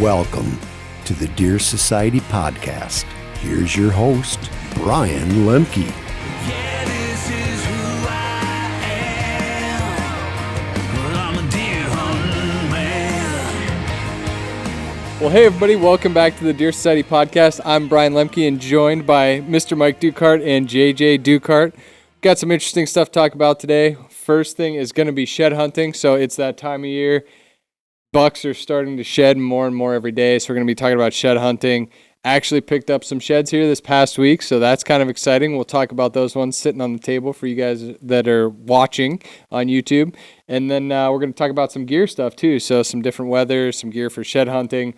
Welcome to the Deer Society podcast. Here's your host, Brian Lemke. Yeah, this is who I am. Well, I'm a deer hunting man. Well, hey everybody, welcome back to the Deer Society podcast. I'm Brian Lemke and joined by Mr. Mike Ducart and JJ Ducart. Got some interesting stuff to talk about today. First thing is going to be shed hunting. So it's that time of year. Bucks are starting to shed more and more every day. So we're going to be talking about shed hunting. Actually picked up some sheds here this past week, so that's kind of exciting. We'll talk about those ones sitting on the table for you guys that are watching on YouTube. And then we're going to talk about some gear stuff too. So some different weather, some gear for shed hunting,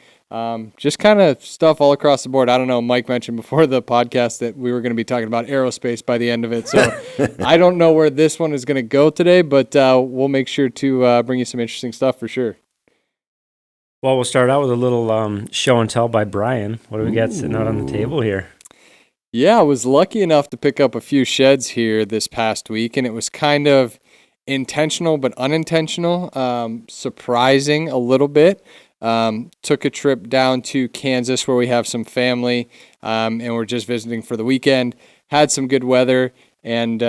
just kind of stuff all across the board. I don't know, Mike mentioned before the podcast that we were going to be talking about aerospace by the end of it. So I don't know where this one is going to go today, but we'll make sure to bring you some interesting stuff for sure. Well, we'll start out with a little show and tell by Brian. What do we got sitting out on the table here? Yeah, I was lucky enough to pick up a few sheds here this past week, and it was kind of intentional but unintentional, surprising a little bit. Took a trip down to Kansas where we have some family, and we're just visiting for the weekend. Had some good weather and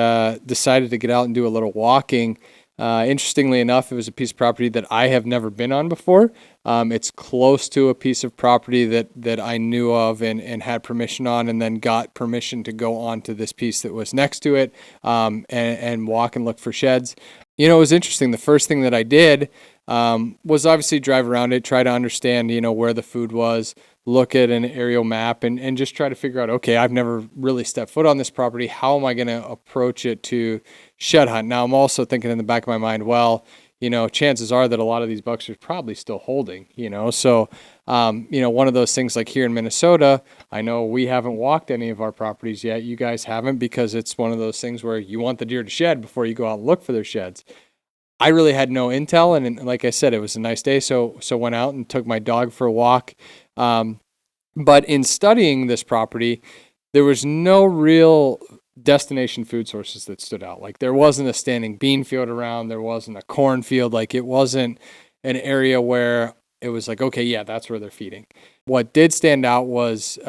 decided to get out and do a little walking. Interestingly enough, it was a piece of property that I have never been on before. It's close to a piece of property that I knew of and had permission on, and then got permission to go on to this piece that was next to it and walk and look for sheds. You know, it was interesting. The first thing that I did was obviously drive around it, try to understand, where the food was, look at an aerial map, and just try to figure out, okay, I've never really stepped foot on this property. How am I going to approach it to shed hunt? Now, I'm also thinking in the back of my mind, well, chances are that a lot of these bucks are probably still holding, So, one of those things like here in Minnesota, I know we haven't walked any of our properties yet. You guys haven't, because it's one of those things where you want the deer to shed before you go out and look for their sheds. I really had no intel, and like I said, it was a nice day, so went out and took my dog for a walk. But in studying this property, there was no real destination food sources that stood out. Like, there wasn't a standing bean field around, there wasn't a cornfield. Like, it wasn't an area where it was like, okay, yeah, that's where they're feeding. What did stand out was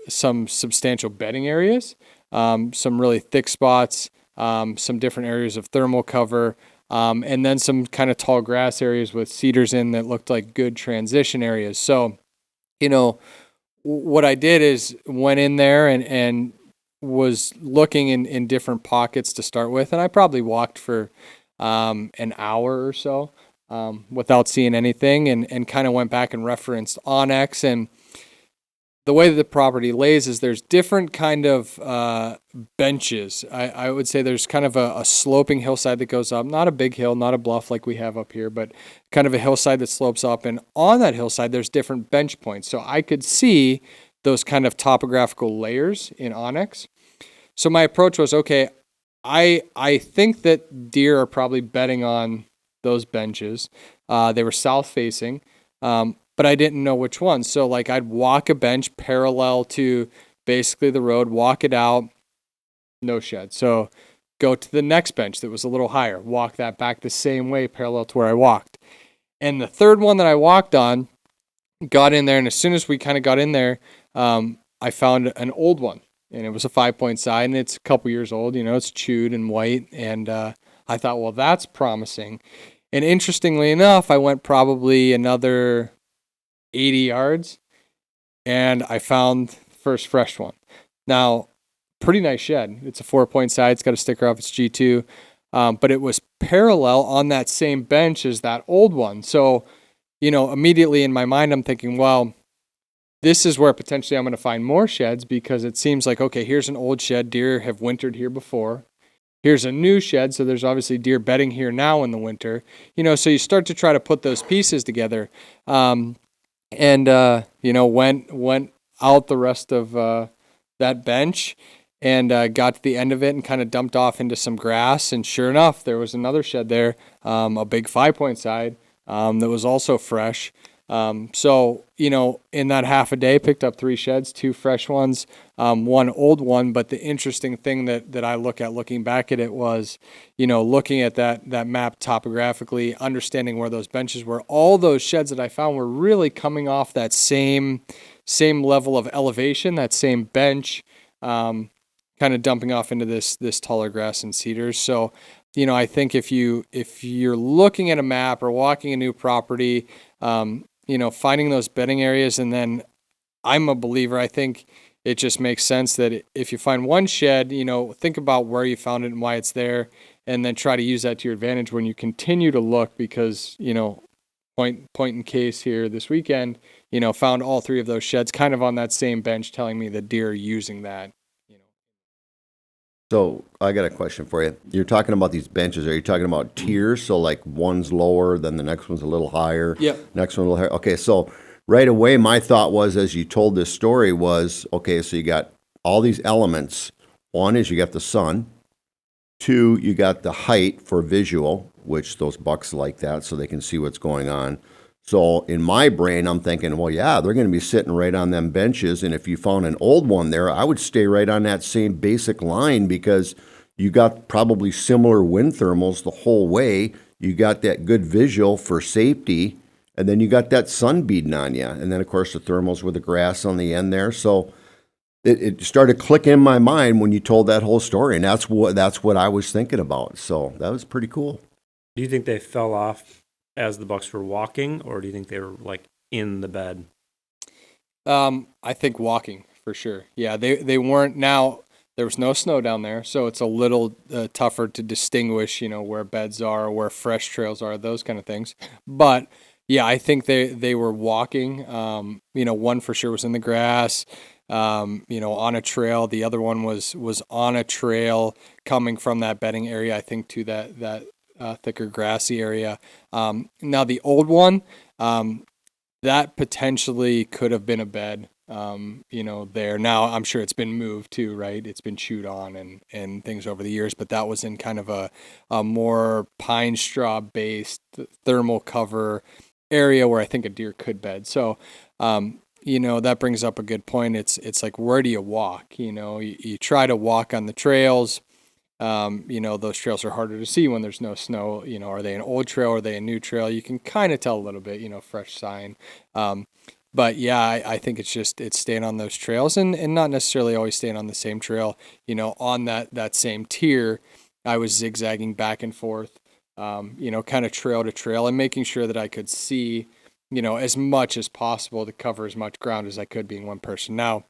some substantial bedding areas, some really thick spots, some different areas of thermal cover, and then some kind of tall grass areas with cedars in that looked like good transition areas. So, what I did is went in there and was looking in different pockets to start with. And I probably walked for an hour or so without seeing anything, and kind of went back and referenced Onyx. And the way that the property lays is there's different kind of benches. I would say there's kind of a sloping hillside that goes up, not a big hill, not a bluff like we have up here, but kind of a hillside that slopes up. And on that hillside, there's different bench points. So I could see those kind of topographical layers in Onyx. So my approach was, okay, I think that deer are probably bedding on those benches. They were south facing. But I didn't know which one. So like, I'd walk a bench parallel to basically the road, walk it out, no shed. So go to the next bench that was a little higher, walk that back the same way parallel to where I walked. And the third one that I walked on, got in there, and as soon as we kind of got in there, I found an old one, and it was a 5-point side, and it's a couple years old, it's chewed and white. And I thought, well, that's promising. And interestingly enough, I went probably another 80 yards, and I found the first fresh one. Now, pretty nice shed. It's a 4-point side. It's got a sticker off its G2, but it was parallel on that same bench as that old one. So, immediately in my mind, I'm thinking, well, this is where potentially I'm going to find more sheds, because it seems like, okay, here's an old shed. Deer have wintered here before. Here's a new shed, so there's obviously deer bedding here now in the winter. So you start to try to put those pieces together. And went out the rest of that bench and got to the end of it and kind of dumped off into some grass. And sure enough, there was another shed there, a big 5-point side that was also fresh. So, in that half a day, picked up 3 sheds, 2 fresh ones, 1 old one. But the interesting thing that I look at looking back at it was, looking at that map topographically, understanding where those benches were. All those sheds that I found were really coming off that same level of elevation, that same bench, kind of dumping off into this taller grass and cedars. So, I think if you're looking at a map or walking a new property, finding those bedding areas, and then I'm a believer. I think it just makes sense that if you find one shed, think about where you found it and why it's there, and then try to use that to your advantage when you continue to look, because, point in case here this weekend, found all 3 of those sheds kind of on that same bench, telling me the deer are using that. So I got a question for you. You're talking about these benches. Are you talking about tiers? So like one's lower, then the next one's a little higher. Yep. Next one a little higher. Okay, so right away my thought was, as you told this story, was, okay, so you got all these elements. One is you got the sun. 2, you got the height for visual, which those bucks like that so they can see what's going on. So in my brain, I'm thinking, well, yeah, they're going to be sitting right on them benches. And if you found an old one there, I would stay right on that same basic line, because you got probably similar wind thermals the whole way. You got that good visual for safety, and then you got that sun beating on you. And then, of course, the thermals with the grass on the end there. So it started clicking in my mind when you told that whole story, and that's what I was thinking about. So that was pretty cool. Do you think they fell off as the bucks were walking, or do you think they were like in the bed? I think walking for sure. Yeah, they weren't. Now there was no snow down there, so it's a little tougher to distinguish, where beds are, where fresh trails are, those kind of things. But yeah, I think they were walking. One for sure was in the grass, on a trail. The other one was on a trail coming from that bedding area, I think, to that thicker grassy area. Now the old one, that potentially could have been a bed, there. Now I'm sure it's been moved too, right? It's been chewed on and things over the years, but that was in kind of a more pine straw based thermal cover area where I think a deer could bed. So, that brings up a good point. It's like, where do you walk? You try to walk on the trails. Those trails are harder to see when there's no snow. Are they an old trail? Are they a new trail? You can kind of tell a little bit, fresh sign. But yeah, I think it's staying on those trails and not necessarily always staying on the same trail. On that same tier, I was zigzagging back and forth, kind of trail to trail, and making sure that I could see, as much as possible to cover as much ground as I could, being one person. Now,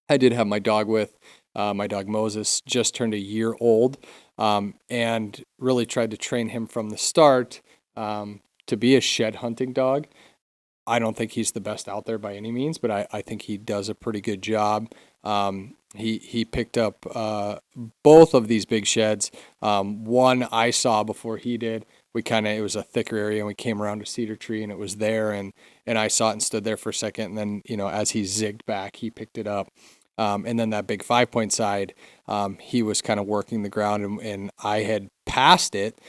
I did have my dog with. My dog Moses just turned a year old, and really tried to train him from the start to be a shed hunting dog. I don't think he's the best out there by any means, but I think he does a pretty good job. He picked up both of these big sheds. One I saw before he did. It was a thicker area, and we came around a cedar tree, and it was there, and I saw it and stood there for a second, and then, as he zigged back, he picked it up. And then that big 5-point side, he was kind of working the ground, and I had passed it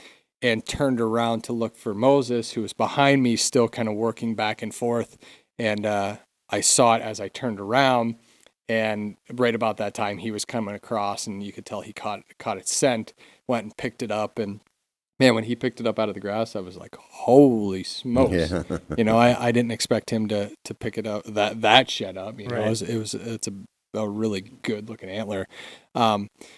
and turned around to look for Moses, who was behind me, still kind of working back and forth. And I saw it as I turned around, and right about that time, he was coming across, and you could tell he caught its scent, went and picked it up. And man, when he picked it up out of the grass, I was like, holy smokes. Yeah. I didn't expect him to pick it up, that shed up. Right. It's a really good looking antler.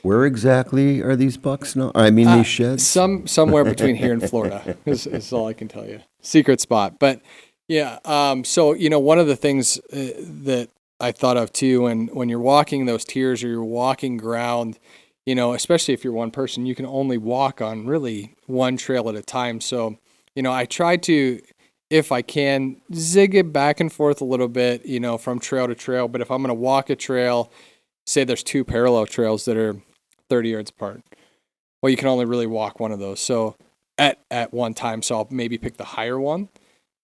Where exactly are these bucks now? I mean, these sheds? Somewhere between here and Florida is all I can tell you. Secret spot. But yeah, so, one of the things that I thought of too, when you're walking those tiers or you're walking ground, especially if you're one person, you can only walk on really one trail at a time. So, I try to, if I can, zig it back and forth a little bit, from trail to trail. But if I'm going to walk a trail, say there's 2 parallel trails that are 30 yards apart, well, you can only really walk one of those. So at one time, so I'll maybe pick the higher one.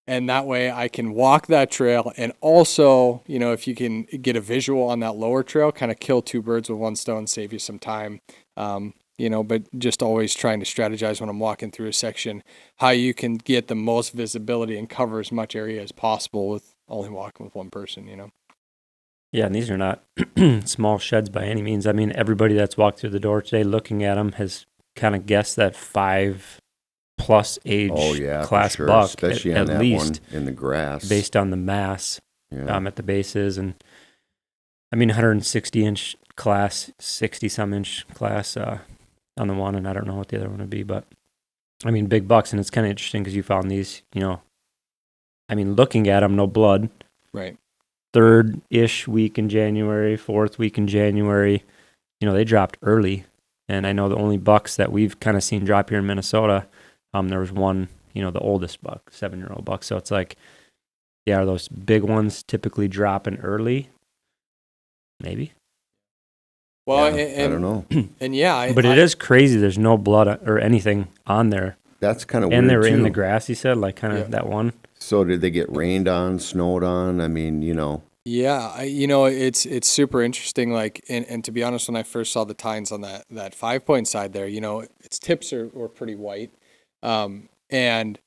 And that way I can walk that trail. And also, if you can get a visual on that lower trail, kind of kill 2 birds with one stone, save you some time. but just always trying to strategize when I'm walking through a section, how you can get the most visibility and cover as much area as possible with only walking with one person, Yeah, and these are not small sheds by any means. I mean, everybody that's walked through the door today looking at them has kind of guessed that 5+ age Oh yeah, class for sure. buck Especially at on that least one in the grass. based on the mass Yeah. at the bases. And I mean, 160-inch class, 60-some-inch class on the one, and I don't know what the other one would be, but I mean, big bucks. And it's kind of interesting because you found these, I mean, looking at them, no blood. Right. Third-ish week in January, fourth week in January, they dropped early. And I know the only bucks that we've kind of seen drop here in Minnesota, there was one, the oldest buck, 7-year-old buck. So it's like, yeah, are those big ones typically dropping early? Maybe. Well, Yeah, I don't know. And yeah, But it is crazy. There's no blood or anything on there. That's kind of weird And they were in too. the grass, he said, like kind of that one. So did they get rained on, snowed on? I mean, Yeah, it's super interesting. Like, and to be honest, when I first saw the tines on that 5-point side there, its tips were pretty white, and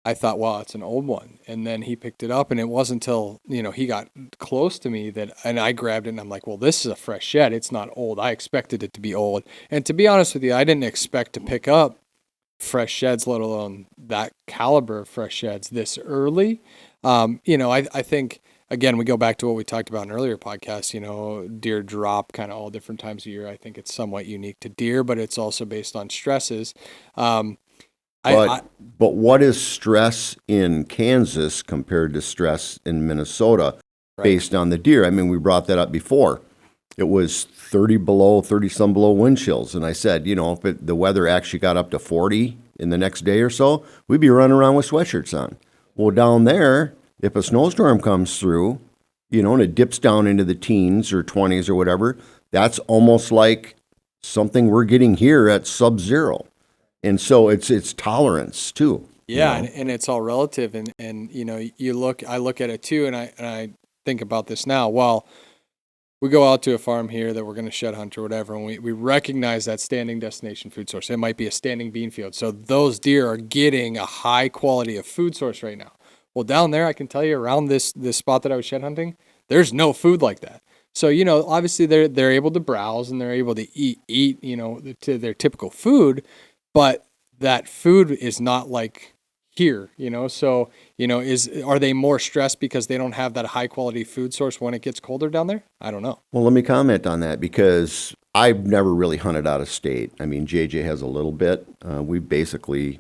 I thought, wow, it's an old one. And then he picked it up, and it wasn't until he got close to me and I grabbed it, and I'm like, well, this is a fresh shed. It's not old. I expected it to be old. And to be honest with you, I didn't expect to pick up fresh sheds, let alone that caliber of fresh sheds this early. I think. Again, we go back to what we talked about in earlier podcasts, deer drop kind of all different times of year. I think it's somewhat unique to deer, but it's also based on stresses. but what is stress in Kansas compared to stress in Minnesota based on the deer? I mean, we brought that up before. It was 30 some below wind chills. And I said, if the weather actually got up to 40 in the next day or so, we'd be running around with sweatshirts on. Well, down there, if a snowstorm comes through, and it dips down into the teens or 20s or whatever, that's almost like something we're getting here at sub-zero. And so it's tolerance too. Yeah, and it's all relative. And I look at it too, and I think about this now. Well, we go out to a farm here that we're going to shed hunt or whatever, and we recognize that standing destination food source. It might be a standing bean field. So those deer are getting a high quality of food source right now. Well, down there, I can tell you around this spot that I was shed hunting, there's no food like that. So, obviously they're able to browse and they're able to eat, to their typical food, but that food is not like here, So, are they more stressed because they don't have that high quality food source when it gets colder down there? I don't know. Well, let me comment on that because I've never really hunted out of state. I mean, JJ has a little bit. We basically,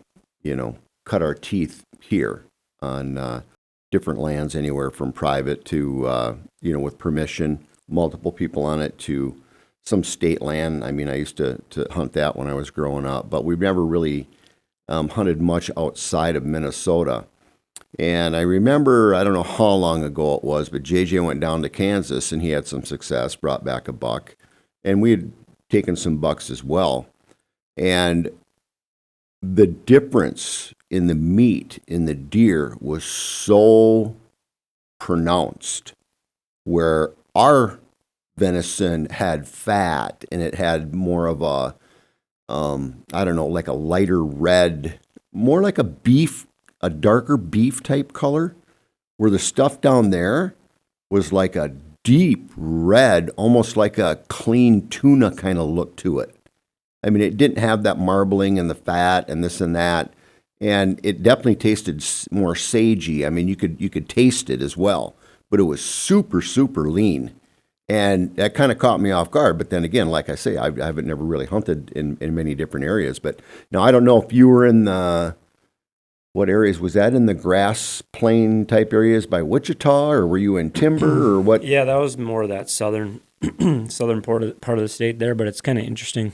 cut our teeth here on different lands, anywhere from private to, with permission, multiple people on it, to some state land. I mean, I used to hunt that when I was growing up, but we've never really hunted much outside of Minnesota. And I remember, I don't know how long ago it was, but JJ went down to Kansas and he had some success, brought back a buck. And we had taken some bucks as well. And the difference in the meat in the deer was so pronounced, where our venison had fat and it had more of a, like a lighter red, more like a darker beef type color, where the stuff down there was like a deep red, almost like a clean tuna kind of look to it. I mean, it didn't have that marbling and the fat and this and that. And it definitely tasted more sagey. I mean, you could taste it as well, but it was super, super lean. And that kind of caught me off guard. But then again, like I say, I haven't never really hunted in many different areas. But now I don't know if you were in what areas was that, in the grass plain type areas by Wichita, or were you in timber or what? Yeah, that was more of that southern part of the state there. But it's kind of interesting.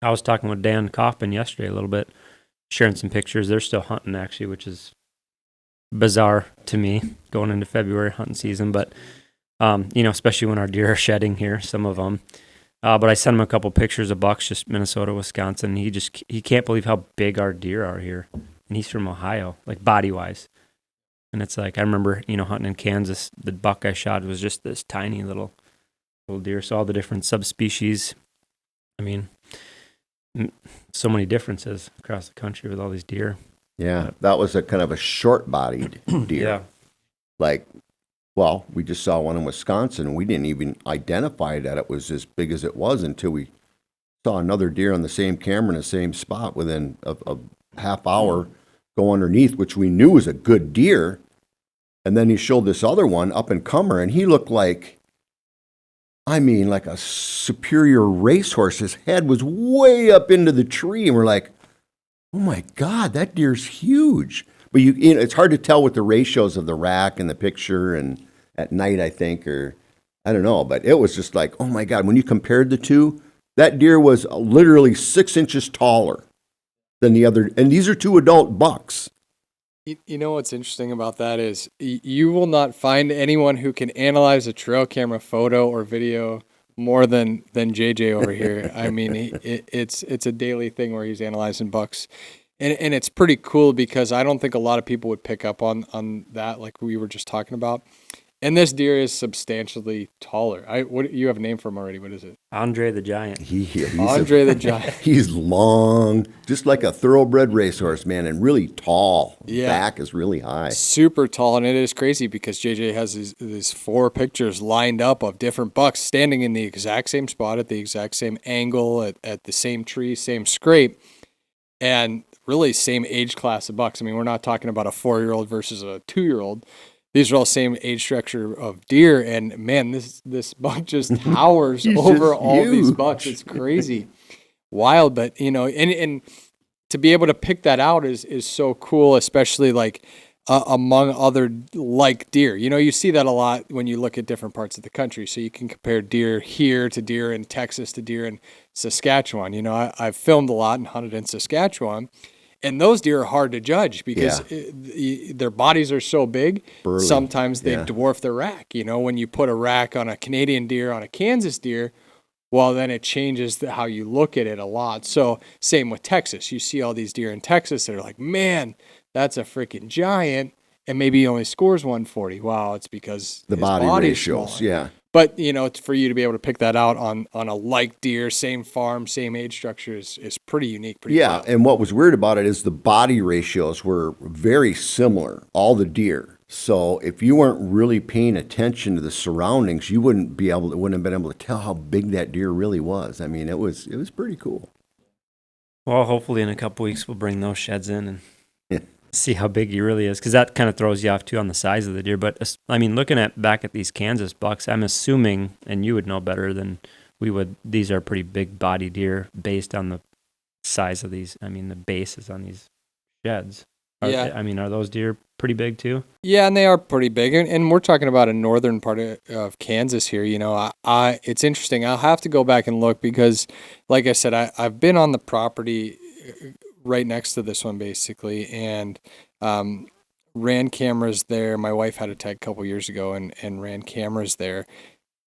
I was talking with Dan Kaufman yesterday a little bit, sharing some pictures. They're still hunting actually, which is bizarre to me going into February hunting season. But especially when our deer are shedding here, some of them. But I sent him a couple pictures of bucks, just Minnesota, Wisconsin. He can't believe how big our deer are here. And he's from Ohio, like body-wise. And it's like, I remember, hunting in Kansas, the buck I shot was just this tiny little deer. So all the different subspecies. I mean, so many differences across the country with all these deer. Yeah, that was a kind of a short-bodied deer. Yeah. Like, well, we just saw one in Wisconsin, and we didn't even identify that it was as big as it was until we saw another deer on the same camera in the same spot within a half hour go underneath, which we knew was a good deer. And then he showed this other one, up and comer, and he looked like, I mean, like a superior racehorse. His head was way up into the tree, and we're like, oh my God, that deer's huge. But you know, it's hard to tell with the ratios of the rack and the picture, and at night, I think, or I don't know. But it was just like, oh my God, when you compared the two, that deer was literally 6 inches taller than the other. And these are two adult bucks. You know what's interesting about that is you will not find anyone who can analyze a trail camera photo or video more than JJ over here. I mean, it's a daily thing where he's analyzing bucks, and it's pretty cool because I don't think a lot of people would pick up on that, like we were just talking about. And this deer is substantially taller. What you have a name for him already? What is it? Andre the Giant. He's Andre the Giant. He's long, just like a thoroughbred racehorse, man, and really tall. Yeah. Back is really high. Super tall, and it is crazy because JJ has these 4 pictures lined up of different bucks standing in the exact same spot at the exact same angle at the same tree, same scrape, and really same age class of bucks. I mean, we're not talking about a 4-year-old versus a 2-year-old. These are all same age structure of deer, and man, this buck just towers over just all these huge. bucks. It's crazy, wild, but you know, and to be able to pick that out is so cool, especially like among other like deer. You know, you see that a lot when you look at different parts of the country. So you can compare deer here to deer in Texas to deer in Saskatchewan. You know, I've filmed a lot and hunted in Saskatchewan. And those deer are hard to judge because their bodies are so big. Burly. Sometimes they Yeah. dwarf the rack. You know, when you put a rack on a Canadian deer, on a Kansas deer, well, then it changes how you look at it a lot. So same with Texas. You see all these deer in Texas that are like, man, that's a freaking giant. And maybe he only scores 140. Wow, it's because The his body body's ratios, smaller. yeah. But, you know, it's for you to be able to pick that out on a like deer, same farm, same age structure is pretty unique. Pretty Yeah, wild. and what was weird about it is the body ratios were very similar, all the deer. So if you weren't really paying attention to the surroundings, you wouldn't have been able to tell how big that deer really was. I mean, it was pretty cool. Well, hopefully in a couple weeks we'll bring those sheds in and Yeah. see how big he really is, because that kind of throws you off too on the size of the deer. But I mean, looking back at these Kansas bucks, I'm assuming, and you would know better than we would, these are pretty big body deer based on the size of these. I mean, the bases on these sheds. Yeah. I mean, are those deer pretty big too? Yeah, and they are pretty big, and we're talking about a northern part of Kansas here. You know, it's interesting. I'll have to go back and look because, like I said, I've been on the property right next to this one basically, and ran cameras there. My wife had a tag a couple years ago, and ran cameras there,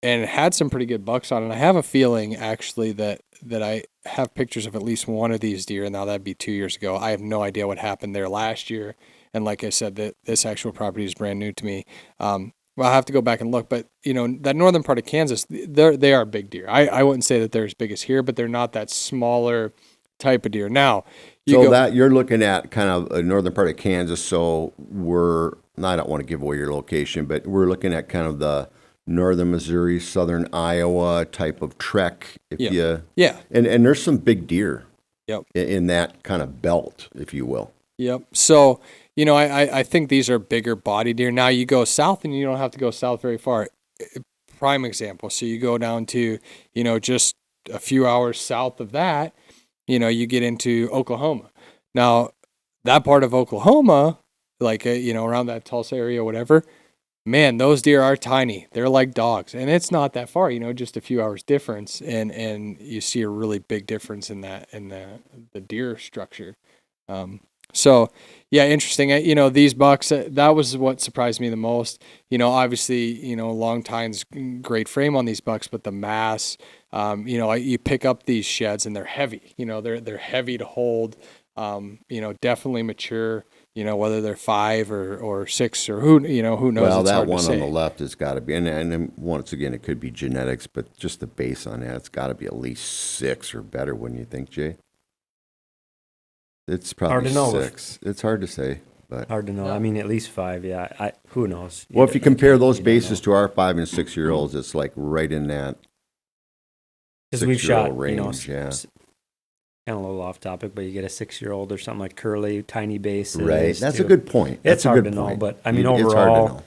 and had some pretty good bucks on. And I have a feeling actually that I have pictures of at least one of these deer. Now that'd be 2 years ago. I have no idea what happened there last year. And like I said, that this actual property is brand new to me. Well, I'll have to go back and look. But, you know, that northern part of Kansas, they are big deer. I wouldn't say that they're as big as here, but they're not that smaller type of deer. Now, That you're looking at kind of a northern part of Kansas. So I don't want to give away your location, but we're looking at kind of the northern Missouri, southern Iowa type of trek. Yeah. And there's some big deer. Yep. In that kind of belt, if you will. Yep. So, you know, I think these are bigger body deer. Now you go south and you don't have to go south very far. Prime example. So you go down to, you know, just a few hours south of that, you know, you get into Oklahoma. Now, that part of Oklahoma, like, you know, around that Tulsa area, whatever, man, those deer are tiny. They're like dogs. And it's not that far, you know, just a few hours difference. And you see a really big difference in the deer structure. So yeah, interesting. You know, these bucks, that was what surprised me the most. You know, obviously, you know, long tines, great frame on these bucks, but the mass, you know, you pick up these sheds and they're heavy, you know, they're heavy to hold, you know, definitely mature, you know, whether they're 5 or 6 or who knows. Well, it's that hard one to on say. the left has got to be, and then once again, it could be genetics, but just the base on that, it's got to be at least 6 or better, wouldn't you think, Jay? It's probably Hard to know. 6. It's hard to say, but Hard to know. I mean, at least 5. Yeah. Who knows? well, if you compare those you don't bases know. to our 5 and 6 year olds, it's like right in that Because we've 6-year-old shot, range. Yeah, kind of a little off topic, but you get a 6-year-old or something like curly, tiny bases. right. That's a too. good point. It's That's a hard good to know, point. but I mean, It's hard to overall, know.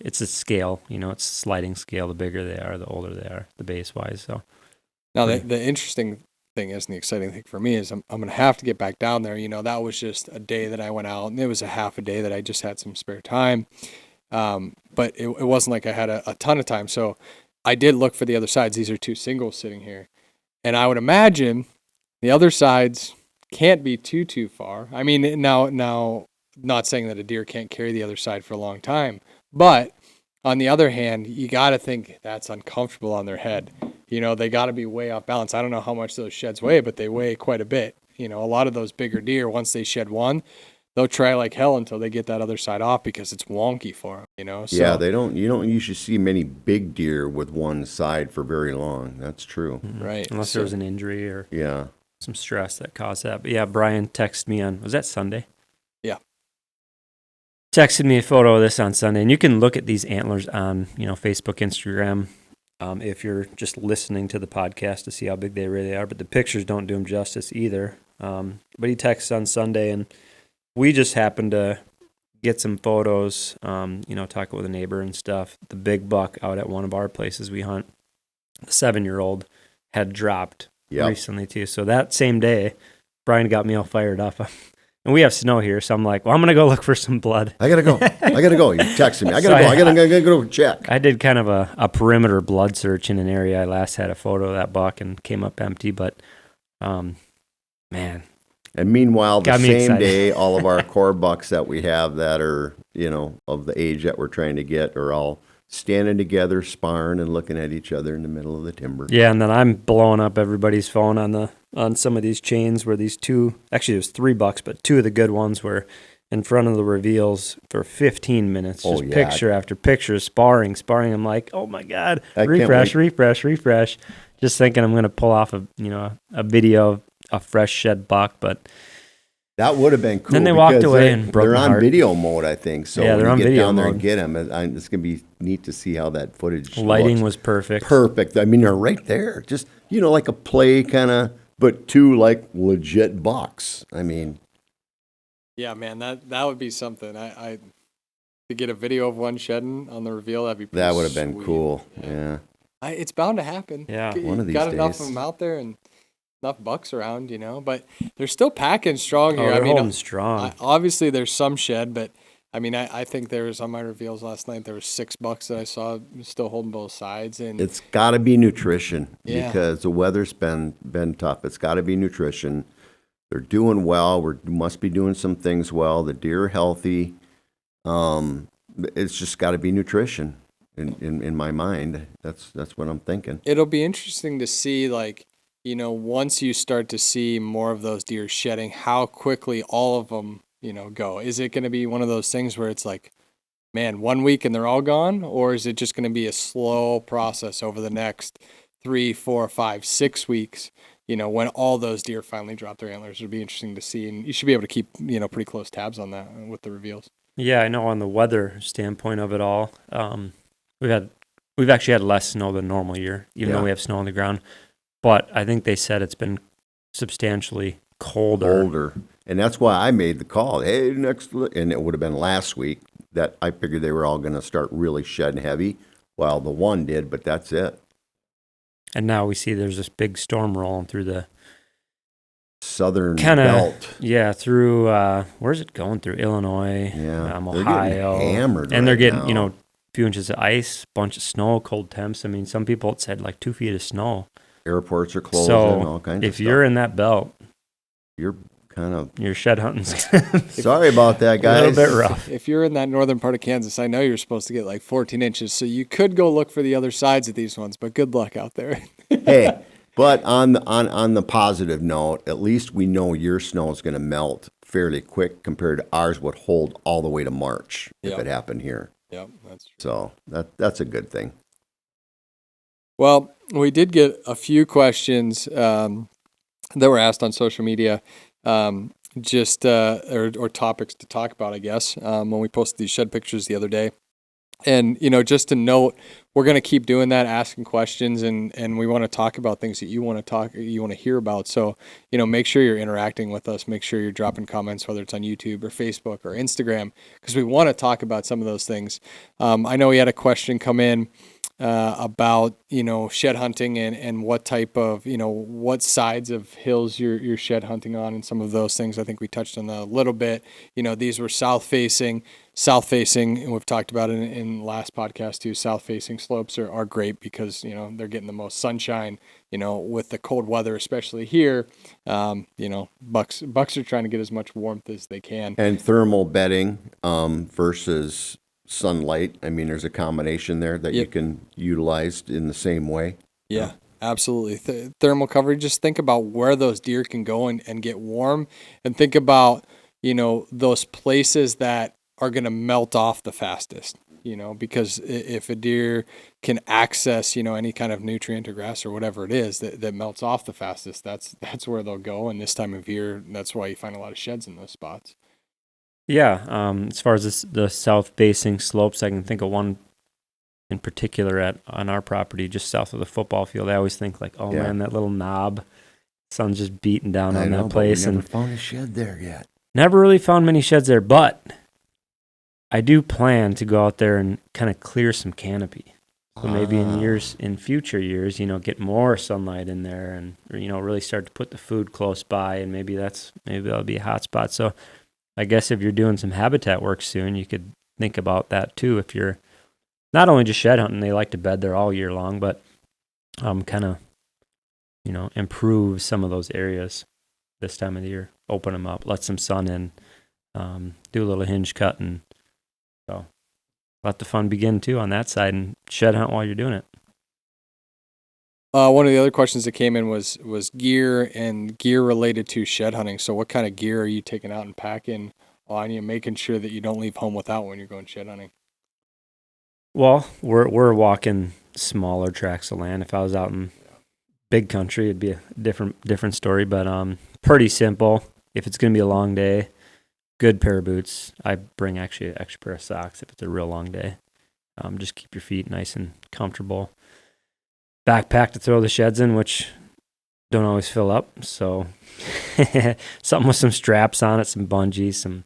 it's a scale. It's a sliding scale. The bigger they are, the older they are, the base wise. So Now, the interesting thing is, and the exciting thing for me is I'm going to have to get back down there. That was just a day that I went out, and it was a half a day that I just had some spare time. But it wasn't like I had a ton of time. So I did look for the other sides. These are 2 singles sitting here. And I would imagine the other sides can't be too far. I mean, now, not saying that a deer can't carry the other side for a long time, but on the other hand, you got to think that's uncomfortable on their head. They got to be way off balance. I don't know how much those sheds weigh, but they weigh quite a bit. A lot of those bigger deer, once they shed one, they'll try like hell until they get that other side off because it's wonky for them, So, Yeah, you don't usually see many big deer with one side for very long. That's true. right. unless there was an injury or Yeah. some stress that caused that. But yeah, Brian texted me was that Sunday? Yeah. Texted me a photo of this on Sunday, and you can look at these antlers on, Facebook, Instagram, if you're just listening to the podcast to see how big they really are. But the pictures don't do them justice either. But he texted on Sunday, and we just happened to get some photos, talking with a neighbor and stuff. The big buck out at one of our places we hunt, the 7-year-old, had dropped recently too. So that same day, Brian got me all fired up. And we have snow here, so I'm like, well, I'm going to go look for some blood. I gotta go. You texted me. I gotta go check. I did kind of a perimeter blood search in an area. I last had a photo of that buck and came up empty, but man. And meanwhile, the Got me same excited. day, all of our core bucks that we have that are, of the age that we're trying to get are all standing together, sparring and looking at each other in the middle of the timber. Yeah, and then I'm blowing up everybody's phone on some of these chains where these 2, actually there's 3 bucks, but 2 of the good ones were in front of the reveals for 15 minutes, just picture after picture, sparring. I'm like, oh my God, refresh. Just thinking I'm going to pull off a video of a fresh shed buck, but that would have been cool. Then they walked because away and broke they're my on heart. video mode, I think. So Yeah, when they're you on get video down there and mode. get them, it's going to be neat to see how that footage lighting looks. was perfect. Perfect. I mean, they're right there. Just, like a play kind of, but 2 like legit bucks. I mean, Yeah, man, that would be something. I to get a video of one shedding on the reveal, that'd be pretty that would have been sweet. cool. Yeah. It's bound to happen. Yeah, You one of these got enough days. of them out there and enough bucks around, but they're still packing strong Oh, here. they're I mean, holding strong. obviously there's some shed, but I mean, I think there was on my reveals last night. There was 6 bucks that I saw still holding both sides, and It's got to be nutrition Yeah. because the weather's been tough. It's got to be nutrition. They're doing well. We must be doing some things well. The deer are healthy. It's just got to be nutrition in my mind. That's what I'm thinking. it'll be interesting to see, like, once you start to see more of those deer shedding, how quickly all of them, go. Is it going to be one of those things where it's like, man, 1 week and they're all gone? Or is it just going to be a slow process over the next 3, 4, 5, 6 weeks, when all those deer finally drop their antlers? It'll be interesting to see. And you should be able to keep, pretty close tabs on that with the reveals. Yeah, I know on the weather standpoint of it all, we've actually had less snow than normal year, even though we have snow on the ground. But I think they said it's been substantially colder. And that's why I made the call. Hey, and it would have been last week that I figured they were all going to start really shedding heavy. Well, the one did, but that's it. And now we see there's this big storm rolling through the Southern kinda, belt. Yeah, through where's it going through? Illinois, Yeah, they're getting Ohio, hammered and they're right getting now. a few inches of ice, bunch of snow, cold temps. I mean, some people had said like 2 feet of snow. Airports are closing, So all kinds of if stuff. you're in that belt, You're kind of your shed hunting's sorry about that, a guys. little bit rough. If you're in that northern part of Kansas, I know you're supposed to get like 14 inches, so you could go look for the other sides of these ones, but good luck out there. Hey, but on the positive note, at least we know your snow is going to melt fairly quick compared to ours would hold all the way to March if Yep. it happened here. Yep, that's true. So that's a good thing. Well, we did get a few questions that were asked on social media. or topics to talk about, I guess, when we posted these shed pictures the other day. And, just to note, we're going to keep doing that, asking questions, and we want to talk about things that you want to hear about. So, make sure you're interacting with us. Make sure you're dropping comments, whether it's on YouTube or Facebook or Instagram, because we want to talk about some of those things. I know we had a question come in about, shed hunting and what type of, what sides of hills you're shed hunting on, and some of those things. I think we touched on that a little bit. These were south facing, and we've talked about it in the last podcast too. South facing slopes are great because, they're getting the most sunshine, with the cold weather, especially here. Bucks are trying to get as much warmth as they can. And thermal bedding versus sunlight. I mean, there's a combination there that you can utilize in the same way. Yeah, absolutely. Thermal coverage, just think about where those deer can go and get warm, and think about, those places that are going to melt off the fastest, because if a deer can access, any kind of nutrient or grass or whatever it is that melts off the fastest, that's where they'll go. And this time of year, that's why you find a lot of sheds in those spots. Yeah, as far as the south-facing slopes, I can think of one in particular on our property, just south of the football field. I always think like, oh man, that little knob, sun's just beating down on that place. But we never found a shed there yet. Never really found many sheds there, but I do plan to go out there and kind of clear some canopy. So maybe in future years, get more sunlight in there, and really start to put the food close by, and maybe that'll be a hot spot. So I guess if you're doing some habitat work soon, you could think about that too. If you're not only just shed hunting, they like to bed there all year long, but kind of, improve some of those areas this time of the year. Open them up, let some sun in, do a little hinge cut, and so let the fun begin too on that side, and shed hunt while you're doing it. One of the other questions that came in was gear and gear related to shed hunting. So what kind of gear are you taking out and packing on you, making sure that you don't leave home without when you're going shed hunting? Well, we're walking smaller tracts of land. If I was out in big country, it'd be a different story, but pretty simple. If it's going to be a long day, good pair of boots. I bring actually an extra pair of socks if it's a real long day. Just keep your feet nice and comfortable. Backpack to throw the sheds in, which don't always fill up. So something with some straps on it, some bungees, some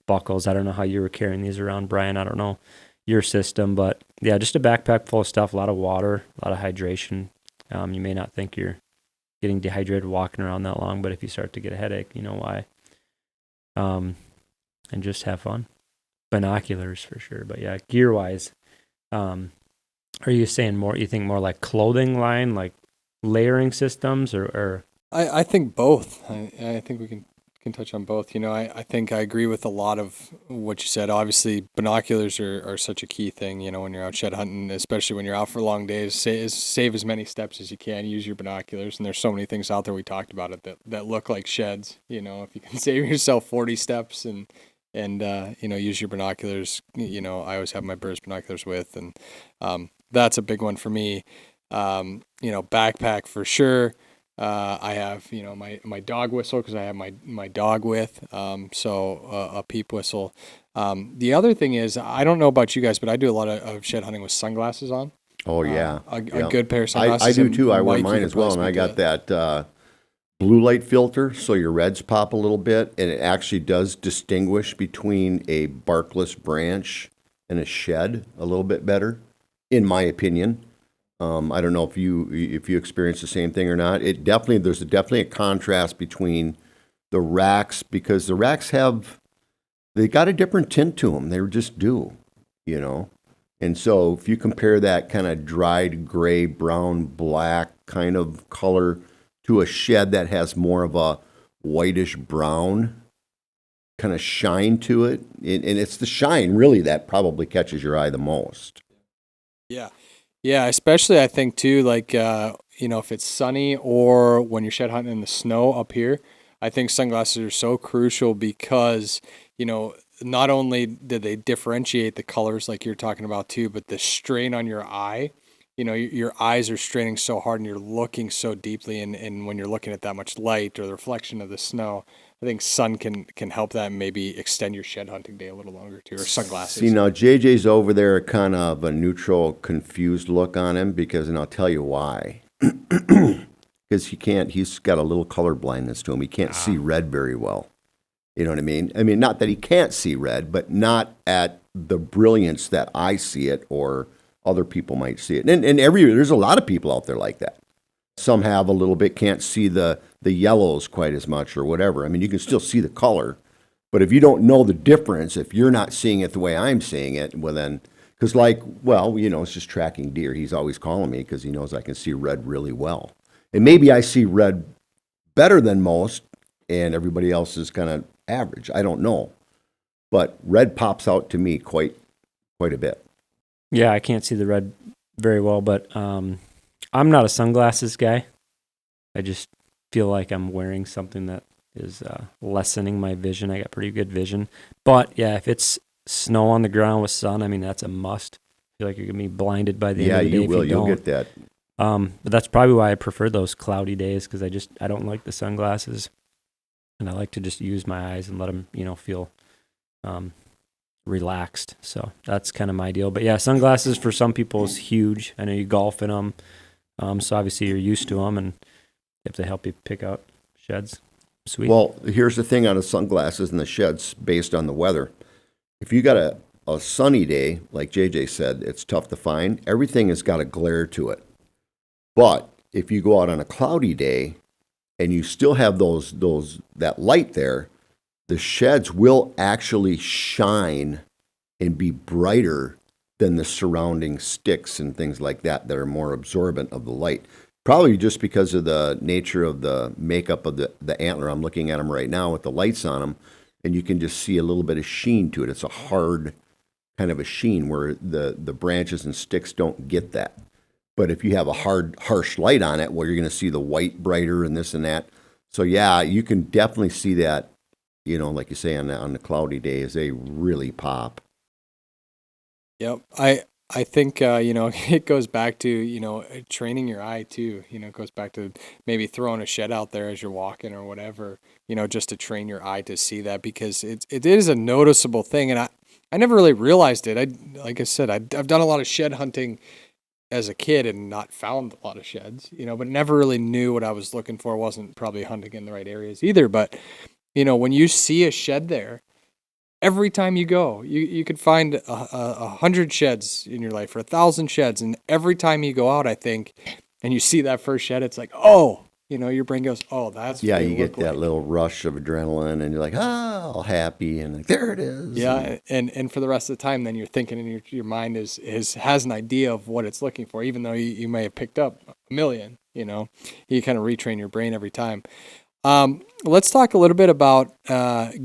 buckles. I don't know how you were carrying these around, Brian. I don't know your system, but yeah, just a backpack full of stuff, a lot of water, a lot of hydration. You may not think you're getting dehydrated walking around that long, but if you start to get a headache, you know why. And just have fun. Binoculars for sure. But yeah, gear-wise, are you saying more, you think more like clothing line, like layering systems, or? I think both. I think we can touch on both. I think I agree with a lot of what you said. Obviously, binoculars are such a key thing, when you're out shed hunting, especially when you're out for long days. Save as many steps as you can. Use your binoculars. And there's so many things out there, we talked about it, that look like sheds. If you can save yourself 40 steps and use your binoculars. I always have my bird's binoculars with, and that's a big one for me. Backpack for sure. I have, my dog whistle, because I have my dog with, so a peep whistle. The other thing is, I don't know about you guys, but I do a lot of shed hunting with sunglasses on. Oh yeah, a good pair of sunglasses. I do too. I wear mine as well, and I got that blue light filter, so your reds pop a little bit, and it actually does distinguish between a barkless branch and a shed a little bit better, in my opinion. I don't know if you experience the same thing or not. There's definitely a contrast between the racks, because the racks they got a different tint to them. They just do, And so if you compare that kind of dried gray, brown, black kind of color to a shed that has more of a whitish brown kind of shine to it, and it's the shine really that probably catches your eye the most. Yeah, especially I think too, like, if it's sunny or when you're shed hunting in the snow up here, I think sunglasses are so crucial because, not only do they differentiate the colors like you're talking about too, but the strain on your eye, your eyes are straining so hard and you're looking so deeply. And when you're looking at that much light or the reflection of the snow, I think sun can help that and maybe extend your shed hunting day a little longer too, or sunglasses. See, now JJ's over there kind of a neutral, confused look on him and I'll tell you why. Because he's got a little color blindness to him. He can't see red very well. You know what I mean? I mean, not that he can't see red, but not at the brilliance that I see it or other people might see it. And there's a lot of people out there like that. Some have a little bit, can't see the yellows quite as much or whatever. I mean, you can still see the color, but if you don't know the difference, if you're not seeing it the way I'm seeing it, well then, because it's just tracking deer. He's always calling me because he knows I can see red really well. And maybe I see red better than most and everybody else is kind of average. I don't know. But red pops out to me quite a bit. Yeah, I can't see the red very well, but I'm not a sunglasses guy. I just feel like I'm wearing something that is lessening my vision. I got pretty good vision. But yeah, if it's snow on the ground with sun, I mean, that's a must. I feel like you're going to be blinded by the end of the day. Yeah, you will. You'll get that. But that's probably why I prefer those cloudy days, because I don't like the sunglasses. And I like to just use my eyes and let them, feel relaxed. So that's kind of my deal. But yeah, sunglasses for some people is huge. I know you golf in them. So obviously you're used to them and if they help you pick out sheds, sweet. Well, here's the thing on the sunglasses and the sheds based on the weather. If you got a sunny day, like JJ said, it's tough to find. Everything has got a glare to it. But if you go out on a cloudy day and you still have that light there, the sheds will actually shine and be brighter than the surrounding sticks and things like that are more absorbent of the light. Probably just because of the nature of the makeup of the antler. I'm looking at them right now with the lights on them, and you can just see a little bit of sheen to it. It's a hard kind of a sheen where the branches and sticks don't get that. But if you have a harsh light on it, well, you're going to see the white brighter and this and that. So yeah, you can definitely see that, like you say on the cloudy days, they really pop. Yep. I think, it goes back to, training your eye too. It goes back to maybe throwing a shed out there as you're walking or whatever, just to train your eye to see that, because it is a noticeable thing. And I never really realized it. Like I said, I've done a lot of shed hunting as a kid and not found a lot of sheds, but never really knew what I was looking for. Wasn't probably hunting in the right areas either. But, when you see a shed there, every time you go, you could find 100 sheds in your life or 1,000 sheds. And every time you go out, I think, and you see that first shed, it's like, oh, your brain goes, oh, that's yeah. what You get that little rush of adrenaline, and you're like, all happy, and like, there it is. Yeah, and for the rest of the time, then you're thinking, and your mind has an idea of what it's looking for, even though you may have picked up a million. You kind of retrain your brain every time. Let's talk a little bit about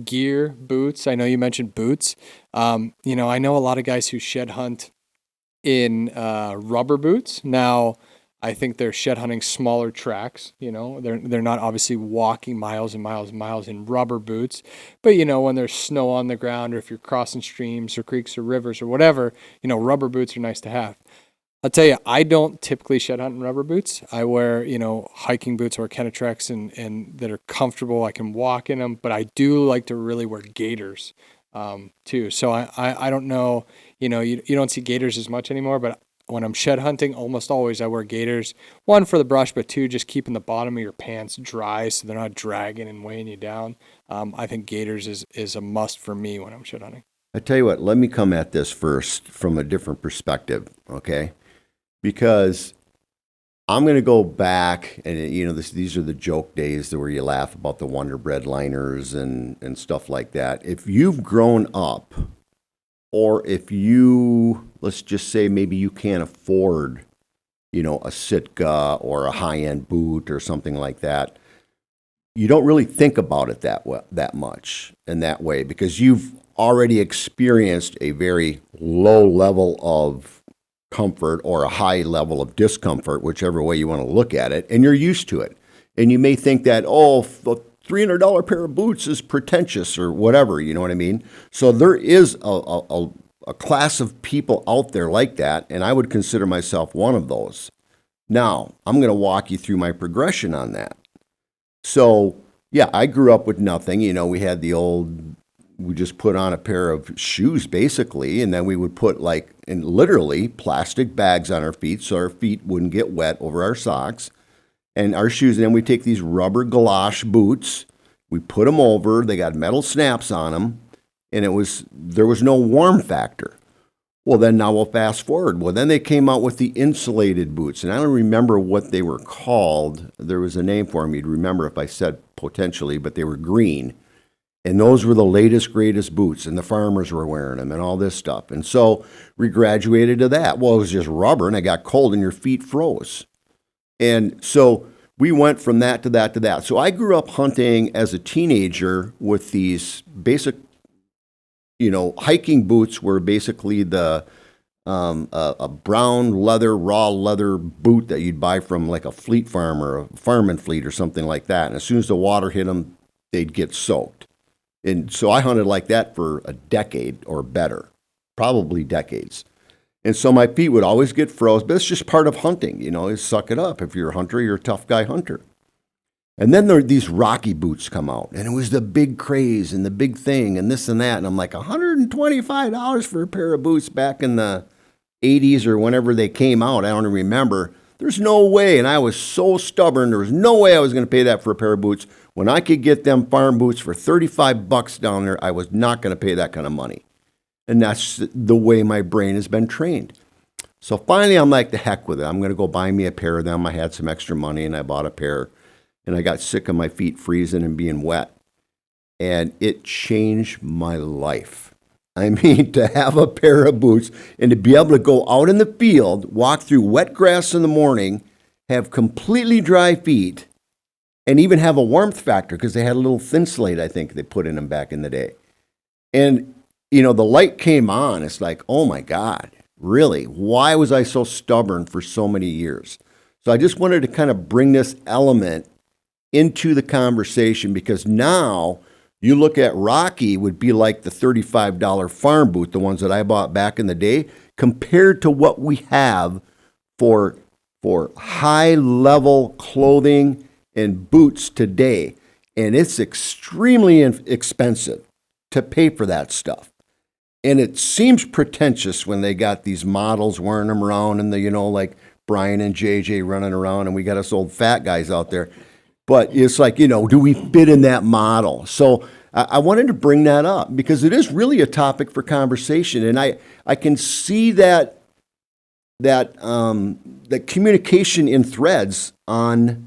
gear, boots. I know you mentioned boots. I know a lot of guys who shed hunt in rubber boots. Now, I think they're shed hunting smaller tracks. They're not obviously walking miles and miles and miles in rubber boots. But when there's snow on the ground, or if you're crossing streams or creeks or rivers or whatever, rubber boots are nice to have. I'll tell you, I don't typically shed hunt in rubber boots. I wear, hiking boots or Kenetrex and that are comfortable. I can walk in them, but I do like to really wear gaiters too. So I don't know, you don't see gaiters as much anymore, but when I'm shed hunting, almost always I wear gaiters. One, for the brush, but two, just keeping the bottom of your pants dry so they're not dragging and weighing you down. I think gaiters is a must for me when I'm shed hunting. I tell you what, let me come at this first from a different perspective, okay? Because I'm going to go back, and these are the joke days where you laugh about the Wonder Bread liners and stuff like that. If you've grown up, or if you, let's just say maybe you can't afford, a Sitka or a high-end boot or something like that, you don't really think about it that much in that way, because you've already experienced a very low level of comfort or a high level of discomfort, whichever way you want to look at it, and you're used to it. And you may think that, the $300 pair of boots is pretentious or whatever, you know what I mean? So there is a a class of people out there like that, and I would consider myself one of those. Now, I'm going to walk you through my progression on that. So, yeah, I grew up with nothing. You know, we had we just put on a pair of shoes basically, and then we would put literally plastic bags on our feet so our feet wouldn't get wet over our socks and our shoes. And then we take these rubber galosh boots, we put them over, they got metal snaps on them, and there was no warm factor. Well, then now we'll fast forward. Well, then they came out with the insulated boots, and I don't remember what they were called. There was a name for them. You'd remember if I said potentially, but they were green. And those were the latest, greatest boots, and the farmers were wearing them and all this stuff. And so we graduated to that. Well, it was just rubber, and it got cold, and your feet froze. And so we went from that to that to that. So I grew up hunting as a teenager with these basic, hiking boots were basically a brown leather, raw leather boot that you'd buy from like a Fleet Farm or a Farm and Fleet or something like that. And as soon as the water hit them, they'd get soaked. And so I hunted like that for a decade or better, probably decades. And so my feet would always get froze, but it's just part of hunting, you suck it up. If you're a hunter, you're a tough guy hunter. And then these Rocky boots come out, and it was the big craze and the big thing and this and that. And I'm like, $125 for a pair of boots back in the 80s or whenever they came out. I don't even remember. There's no way. And I was so stubborn. There was no way I was going to pay that for a pair of boots. When I could get them farm boots for $35 down there, I was not going to pay that kind of money. And that's the way my brain has been trained. So finally, I'm like, the heck with it. I'm going to go buy me a pair of them. I had some extra money, and I bought a pair. And I got sick of my feet freezing and being wet. And it changed my life. I mean, to have a pair of boots and to be able to go out in the field, walk through wet grass in the morning, have completely dry feet, and even have a warmth factor because they had a little thin slate, I think they put in them back in the day. And, the light came on. It's like, oh my God, really? Why was I so stubborn for so many years? So I just wanted to kind of bring this element into the conversation because now you look at Rocky would be like the $35 farm boot, the ones that I bought back in the day, compared to what we have for high level clothing and boots today. And it's extremely expensive to pay for that stuff. And it seems pretentious when they got these models wearing them around and like Brian and JJ running around and we got us old fat guys out there. But it's like, do we fit in that model? So I wanted to bring that up because it is really a topic for conversation. And I can see that communication in threads online.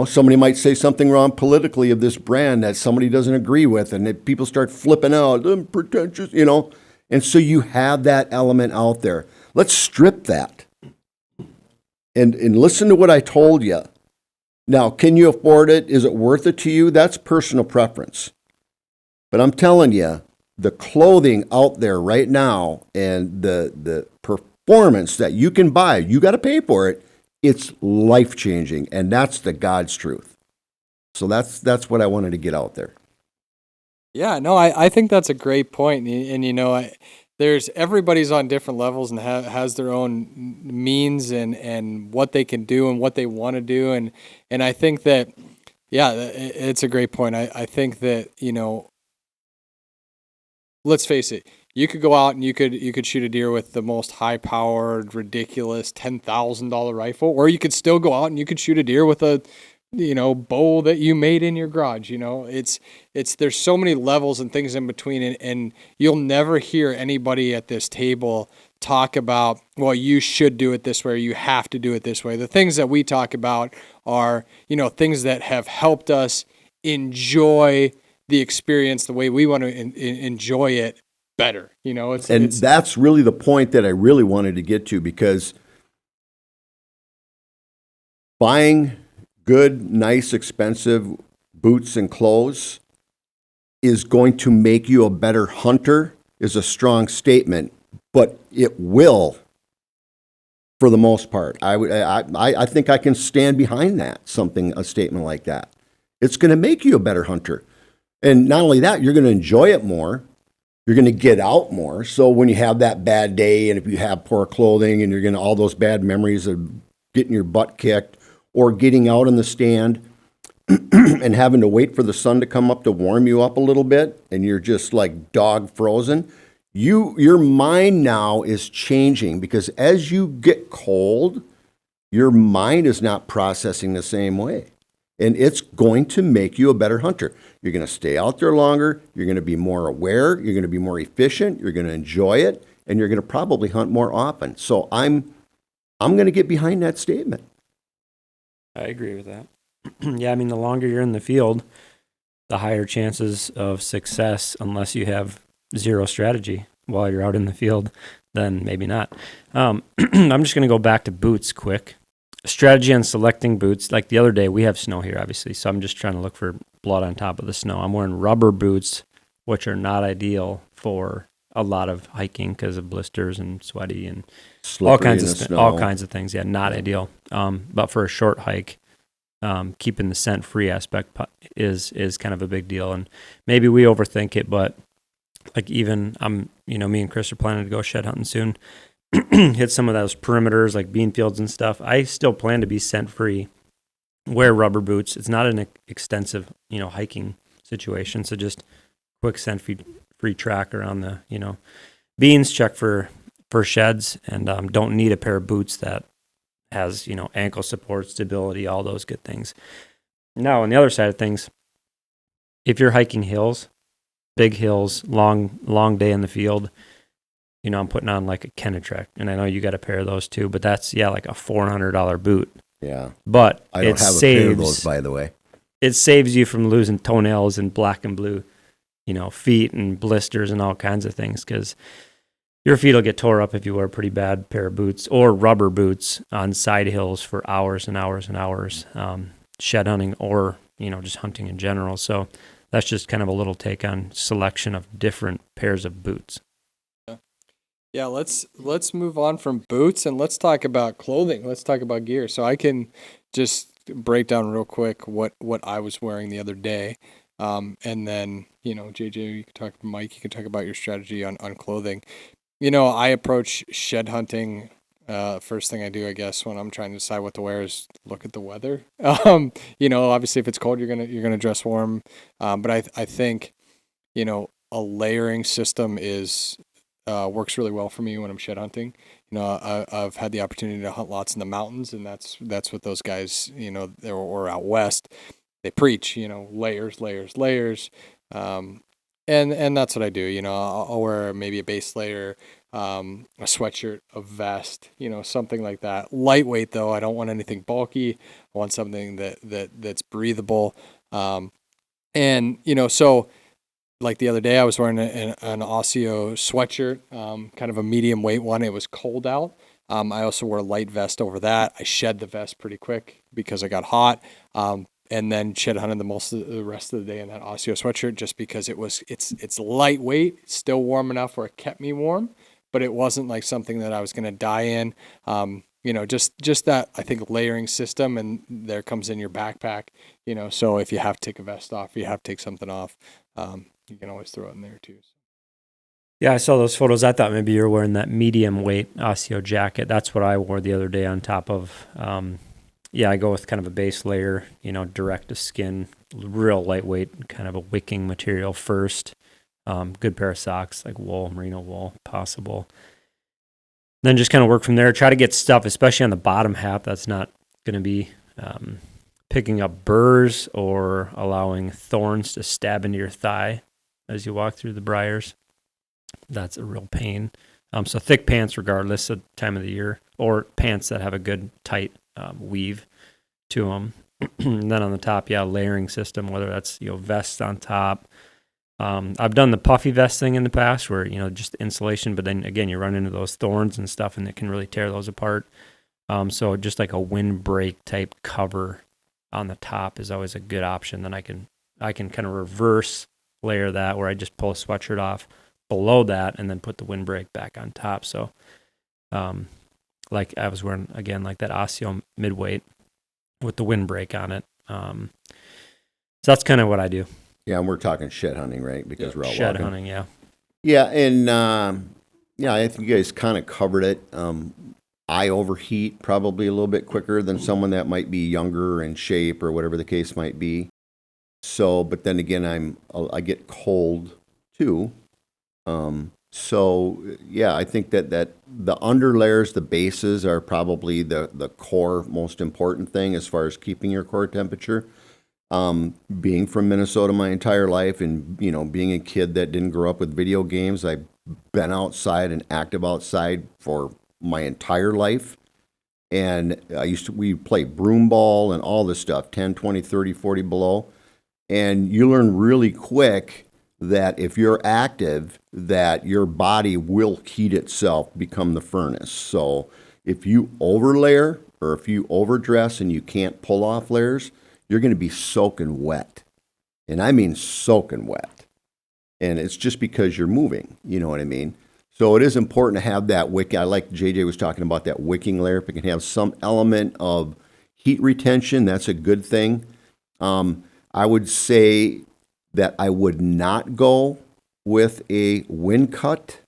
Somebody might say something wrong politically of this brand that somebody doesn't agree with, and people start flipping out, pretentious, And so you have that element out there. Let's strip that. And listen to what I told you. Now, can you afford it? Is it worth it to you? That's personal preference. But I'm telling you, the clothing out there right now and the performance that you can buy, you got to pay for it. It's life-changing, and that's the God's truth. So that's what I wanted to get out there. Yeah, no, I think that's a great point. And there's everybody's on different levels and has their own means and what they can do and what they want to do. And I think that, yeah, it's a great point. I think that, let's face it, you could go out and you could shoot a deer with the most high-powered, ridiculous $10,000 rifle, or you could still go out and you could shoot a deer with a bow that you made in your garage. There's so many levels and things in between, and you'll never hear anybody at this table talk about, well, you should do it this way, or you have to do it this way. The things that we talk about are, things that have helped us enjoy the experience the way we want to enjoy it better. That's really the point that I really wanted to get to, because buying good, nice, expensive boots and clothes is going to make you a better hunter is a strong statement, but it will, for the most part. I think I can stand behind that, a statement like that. It's going to make you a better hunter. And not only that, you're going to enjoy it more. You're going to get out more. So when you have that bad day, and if you have poor clothing, and you're going to all those bad memories of getting your butt kicked or getting out in the stand and having to wait for the sun to come up to warm you up a little bit, and you're just like dog frozen. Your mind now is changing, because as you get cold, your mind is not processing the same way. And it's going to make you a better hunter. You're going to stay out there longer. You're going to be more aware. You're going to be more efficient. You're going to enjoy it, and you're going to probably hunt more often. So I'm going to get behind that statement. I agree with that. Yeah, I mean, the longer you're in the field, the higher chances of success, unless you have zero strategy while you're out in the field, then maybe not. I'm just going to go back to boots quick. Strategy on selecting boots. Like the other day, we have snow here, obviously, so I'm just trying to look for blood on top of the snow. I'm wearing rubber boots, which are not ideal for a lot of hiking because of blisters and sweaty and all kinds of things. Yeah, not ideal. But for a short hike, keeping the scent free aspect is kind of a big deal. And maybe we overthink it, but like even me and Chris are planning to go shed hunting soon. Hit some of those perimeters like bean fields and stuff. I still plan to be scent free. Wear rubber boots. It's not an extensive, hiking situation. So just quick scent free track around the, beans. Check for sheds, and don't need a pair of boots that has, ankle support, stability, all those good things. Now, on the other side of things, if you're hiking hills, big hills, long day in the field, I'm putting on like a Kenetrek, and I know you got a pair of those too, but that's, like a $400 boot. Yeah. But I don't have a pair of those, by the way. It saves you from losing toenails and black and blue, feet and blisters and all kinds of things, because your feet will get tore up if you wear a pretty bad pair of boots or rubber boots on side hills for hours and hours and hours, shed hunting or, just hunting in general. So that's just kind of a little take on selection of different pairs of boots. Yeah, let's move on from boots and let's talk about clothing. Let's talk about gear. So I can just break down real quick what I was wearing the other day. And then, JJ, Mike, you can talk about your strategy on clothing. I approach shed hunting. First thing I do, I guess, when I'm trying to decide what to wear is look at the weather. Obviously if it's cold, you're gonna dress warm. But I think, a layering system works really well for me when I'm shed hunting. I've had the opportunity to hunt lots in the mountains, and that's what those guys, or out west, they preach, layers, layers, layers. And that's what I do. I'll wear maybe a base layer, a sweatshirt, a vest, something like that. Lightweight though. I don't want anything bulky. I want something that's breathable. So like the other day, I was wearing an Osseo sweatshirt, kind of a medium weight one. It was cold out. I also wore a light vest over that. I shed the vest pretty quick because I got hot. And then shed hunted the rest of the day in that Osseo sweatshirt, just because it's lightweight, still warm enough where it kept me warm, but it wasn't like something that I was going to die in. Just that, I think, layering system, and there comes in your backpack, so if you have to take a vest off, you have to take something off, you can always throw it in there too. Yeah, I saw those photos. I thought maybe you were wearing that medium weight Osseo jacket. That's what I wore the other day on top of, I go with kind of a base layer, direct to skin, real lightweight, kind of a wicking material first. Good pair of socks, like wool, merino wool, possible. Then just kind of work from there. Try to get stuff, especially on the bottom half, that's not going to be picking up burrs or allowing thorns to stab into your thigh as you walk through the briars. That's a real pain. So thick pants regardless of time of the year, or pants that have a good tight weave to them. And then on the top, layering system, whether that's, vest on top. I've done the puffy vest thing in the past where, just insulation, but then again, you run into those thorns and stuff and it can really tear those apart. So just like a windbreak type cover on the top is always a good option. Then I can kind of reverse layer that where I just pull a sweatshirt off below that and then put the windbreak back on top. So, like I was wearing, again, like that Osseo midweight with the windbreak on it. So that's kind of what I do. Yeah, and we're talking shed hunting, right? Because we're out shed walking. hunting, yeah. Yeah, and I think you guys kind of covered it. I overheat probably a little bit quicker than someone that might be younger in shape or whatever the case might be. So, but then again, I get cold too. So yeah, I think that the underlayers, the bases are probably the core most important thing as far as keeping your core temperature. Being from Minnesota my entire life and, being a kid that didn't grow up with video games, I've been outside and active outside for my entire life. And we play broom ball and all this stuff, 10, 20, 30, 40 below. And you learn really quick that if you're active, that your body will heat itself, become the furnace. So if you overlayer or if you overdress and you can't pull off layers, you're going to be soaking wet. And I mean soaking wet. And it's just because you're moving, you know what I mean? So it is important to have that wick. I like JJ was talking about that wicking layer. If it can have some element of heat retention, that's a good thing. I would say that I would not go with a wind cut,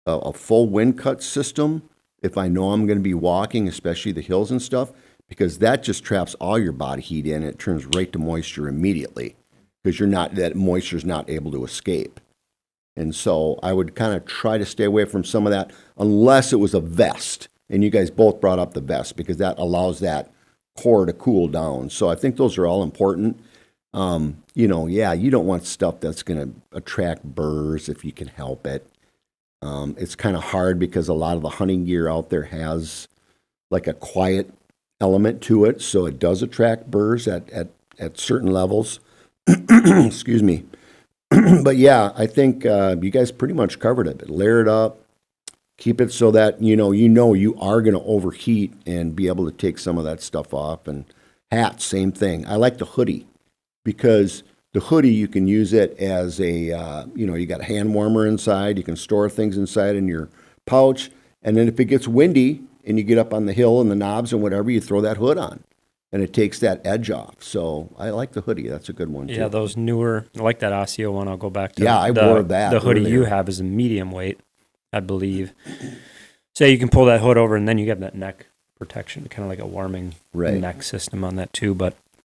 a full wind cut system, if I know I'm going to be walking, especially the hills and stuff, because that just traps all your body heat in. And it turns right to moisture immediately because that moisture's not able to escape. And so I would kind of try to stay away from some of that unless it was a vest. And you guys both brought up the vest because that allows that core to cool down. So I think those are all important. You don't want stuff that's going to attract burrs if you can help it. It's kind of hard because a lot of the hunting gear out there has like a quiet element to it, so it does attract burrs at certain levels. Excuse me. But yeah, I think you guys pretty much covered it. But layer it up, keep it so that you are going to overheat and be able to take some of that stuff off. And hats, same thing. I like the hoodie because the hoodie you can use it as a you got a hand warmer inside. You can store things inside in your pouch, and then if it gets windy and you get up on the hill and the knobs and whatever, you throw that hood on. And it takes that edge off. So I like the hoodie. That's a good one, too. Yeah, those newer, I like that Osio one. I'll go back to. Yeah, I wore that. The hoodie you have is a medium weight, I believe. So you can pull that hood over, and then you have that neck protection, kind of like a warming neck system on that, too.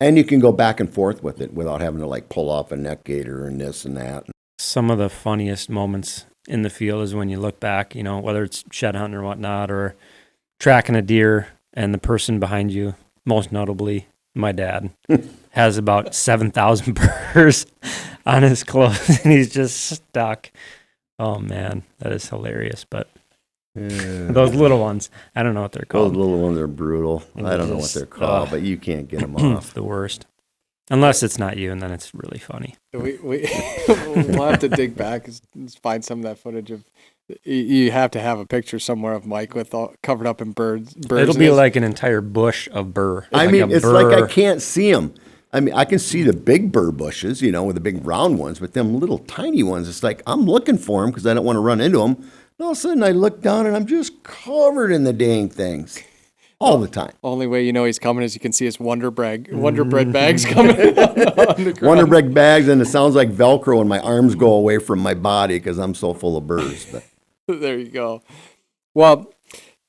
And you can go back and forth with it without having to, pull off a neck gaiter and this and that. Some of the funniest moments in the field is when you look back, whether it's shed hunting or whatnot, or tracking a deer, and the person behind you, most notably my dad, has about 7,000 burrs on his clothes, and he's just stuck. Oh, man, that is hilarious. But those little ones, I don't know what they're called. Those little ones are brutal. I don't know what they're called, but you can't get them off. The worst. Unless it's not you, and then it's really funny. We'll have to dig back and find some of that footage of. You have to have a picture somewhere of Mike with covered up in birds. It'll be like an entire bush of burr. It's like I can't see them. I mean, I can see the big burr bushes, with the big round ones, but them little tiny ones, it's like I'm looking for them because I don't want to run into them. And all of a sudden I look down and I'm just covered in the dang things all the time. Only way he's coming is you can see his Wonder Bread bags coming on the ground. Wonder Bread bags, and it sounds like Velcro when my arms go away from my body because I'm so full of burrs. But. There you go. Well,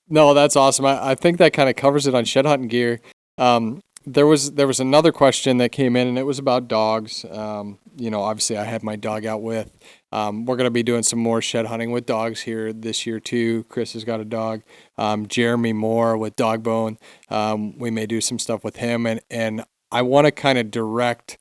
no, that's awesome. I think that kind of covers it on shed hunting gear. There was another question that came in, and it was about dogs. Obviously I had my dog out with. We're going to be doing some more shed hunting with dogs here this year too. Chris has got a dog. Jeremy Moore with Dogbone. We may do some stuff with him, and I want to kind of direct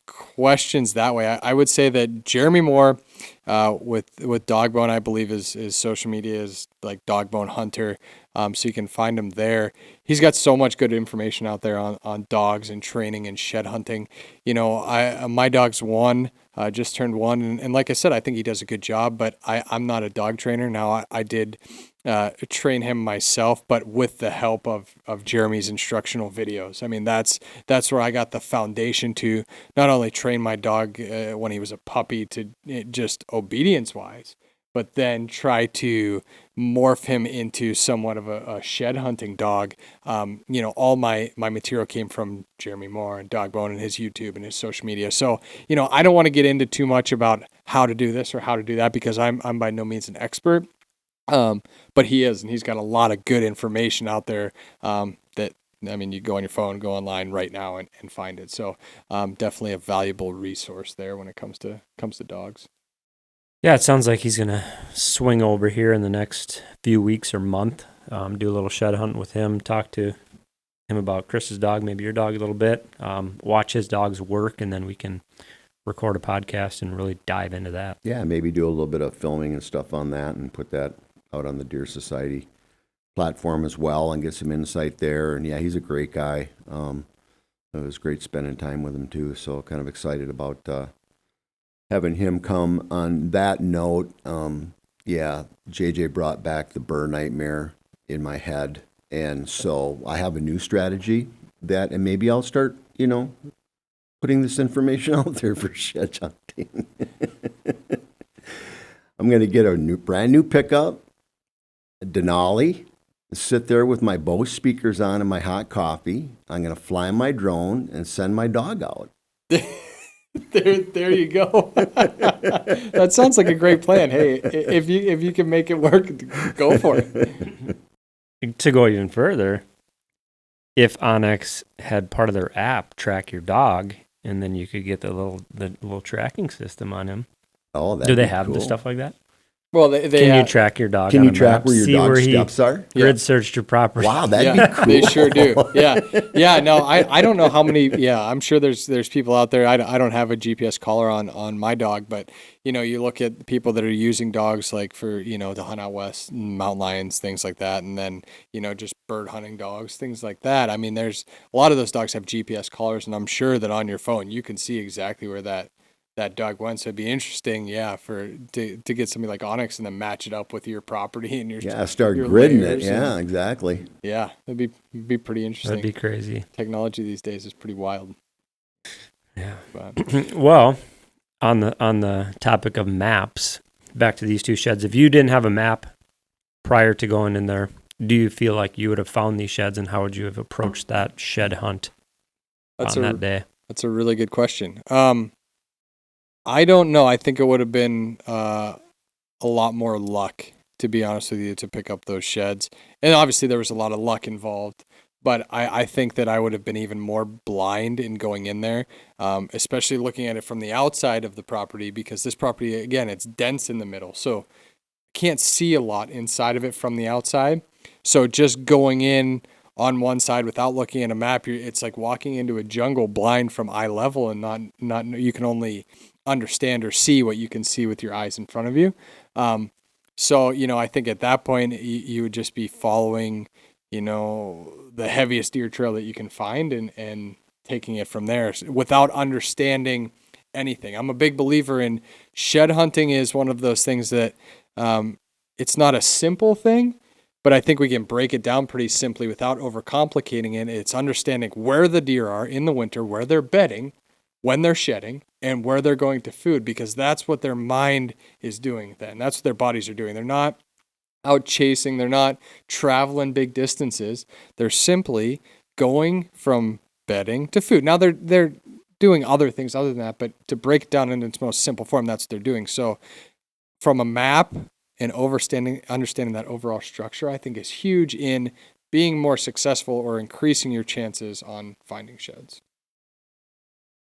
questions that way. I would say that Jeremy Moore with Dogbone, I believe his social media is like Dogbone Hunter. So you can find him there. He's got so much good information out there on dogs and training and shed hunting. My dog's just turned 1. And like I said, I think he does a good job, but I'm not a dog trainer. Now I did train him myself, but with the help of Jeremy's instructional videos. I mean, that's where I got the foundation to not only train my dog when he was a puppy to just obedience wise, but then try to morph him into somewhat of a shed hunting dog. All my material came from Jeremy Moore and Dog Bone and his YouTube and his social media. So, I don't want to get into too much about how to do this or how to do that because I'm by no means an expert. But he is, and he's got a lot of good information out there, you go on your phone, go online right now and find it. So, definitely a valuable resource there when it comes to dogs. Yeah, it sounds like he's going to swing over here in the next few weeks or month, do a little shed hunt with him, talk to him about Chris's dog, maybe your dog a little bit, watch his dogs work, and then we can record a podcast and really dive into that. Yeah, maybe do a little bit of filming and stuff on that and put that out on the Deer Society platform as well and get some insight there. And yeah, he's a great guy. It was great spending time with him too. So kind of excited about having him come. On that note, JJ brought back the burr nightmare in my head. And so I have a new strategy and maybe I'll start, putting this information out there for shed hunting. I'm going to get a brand new pickup, a Denali, sit there with my Bose speakers on and my hot coffee. I'm going to fly my drone and send my dog out. There you go. That sounds like a great plan. Hey, if you can make it work, go for it. To go even further, if Onyx had part of their app track your dog, and then you could get the little tracking system on him. Oh, that do they have cool. the stuff like that? Well, they can you track your dog? Can on you a track map, where your see dog's where he steps are? grid searched your property? Wow, that'd be cool. They sure do. Yeah. No, I don't know how many. Yeah, I'm sure there's people out there. I don't have a GPS collar on my dog, but you look at people that are using dogs like for to hunt out west, mountain lions, things like that, and then just bird hunting dogs, things like that. I mean, there's a lot of those dogs have GPS collars, and I'm sure that on your phone you can see exactly where that dog went. So it'd be interesting, to get something like Onyx and then match it up with your property and your start your gridding it. layers Yeah, exactly. Yeah, it'd be pretty interesting. That'd be crazy. Technology these days is pretty wild. Yeah. But. Well, on the topic of maps, back to these two sheds. If you didn't have a map prior to going in there, do you feel like you would have found these sheds, and how would you have approached that shed hunt that day? That's a really good question. I don't know. I think it would have been a lot more luck, to be honest with you, to pick up those sheds. And obviously there was a lot of luck involved, but I think that I would have been even more blind in going in there, especially looking at it from the outside of the property, because this property, again, it's dense in the middle. So I can't see a lot inside of it from the outside. So just going in on one side without looking at a map, it's like walking into a jungle blind from eye level, and not you can only understand or see what you can see with your eyes in front of you. So I think at that point you would just be following the heaviest deer trail that you can find and taking it from there without understanding anything. I'm a big believer in shed hunting. Is one of those things that it's not a simple thing, but I think we can break it down pretty simply without overcomplicating it. It's understanding where the deer are in the winter, where they're bedding, when they're shedding, and where they're going to food, because that's what their mind is doing then. That's what their bodies are doing. They're not out chasing. They're not traveling big distances. They're simply going from bedding to food. Now they're doing other things other than that, but to break it down in its most simple form, that's what they're doing. So from a map and understanding that overall structure, I think is huge in being more successful or increasing your chances on finding sheds.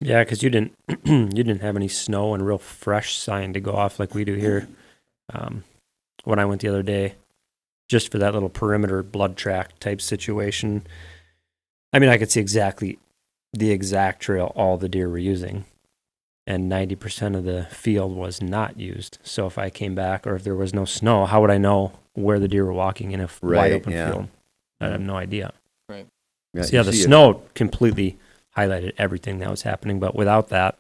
Yeah, because you didn't have any snow and real fresh sign to go off like we do here. When I went the other day, just for that little perimeter blood track type situation, I mean, I could see exactly the exact trail all the deer were using, and 90% of the field was not used. So if I came back, or if there was no snow, how would I know where the deer were walking in a wide open field? I have no idea. Right. Yeah, the snow completely highlighted everything that was happening, but without that,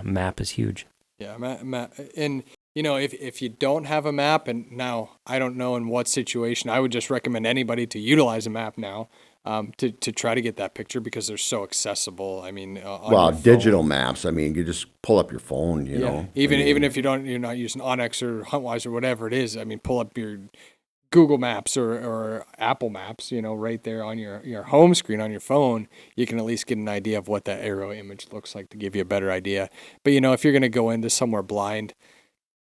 map is huge. Yeah, map, and if you don't have a map, and now I don't know in what situation, I would just recommend anybody to utilize a map now. to try to get that picture because they're so accessible. I mean, on Well, your digital phone. maps. I mean, you just pull up your phone. You know, Even I mean, even if you're not using Onyx or Huntwise or whatever it is, I mean, pull up your Google Maps or Apple Maps, right there on your home screen on your phone, you can at least get an idea of what that aerial image looks like to give you a better idea. But if you're going to go into somewhere blind,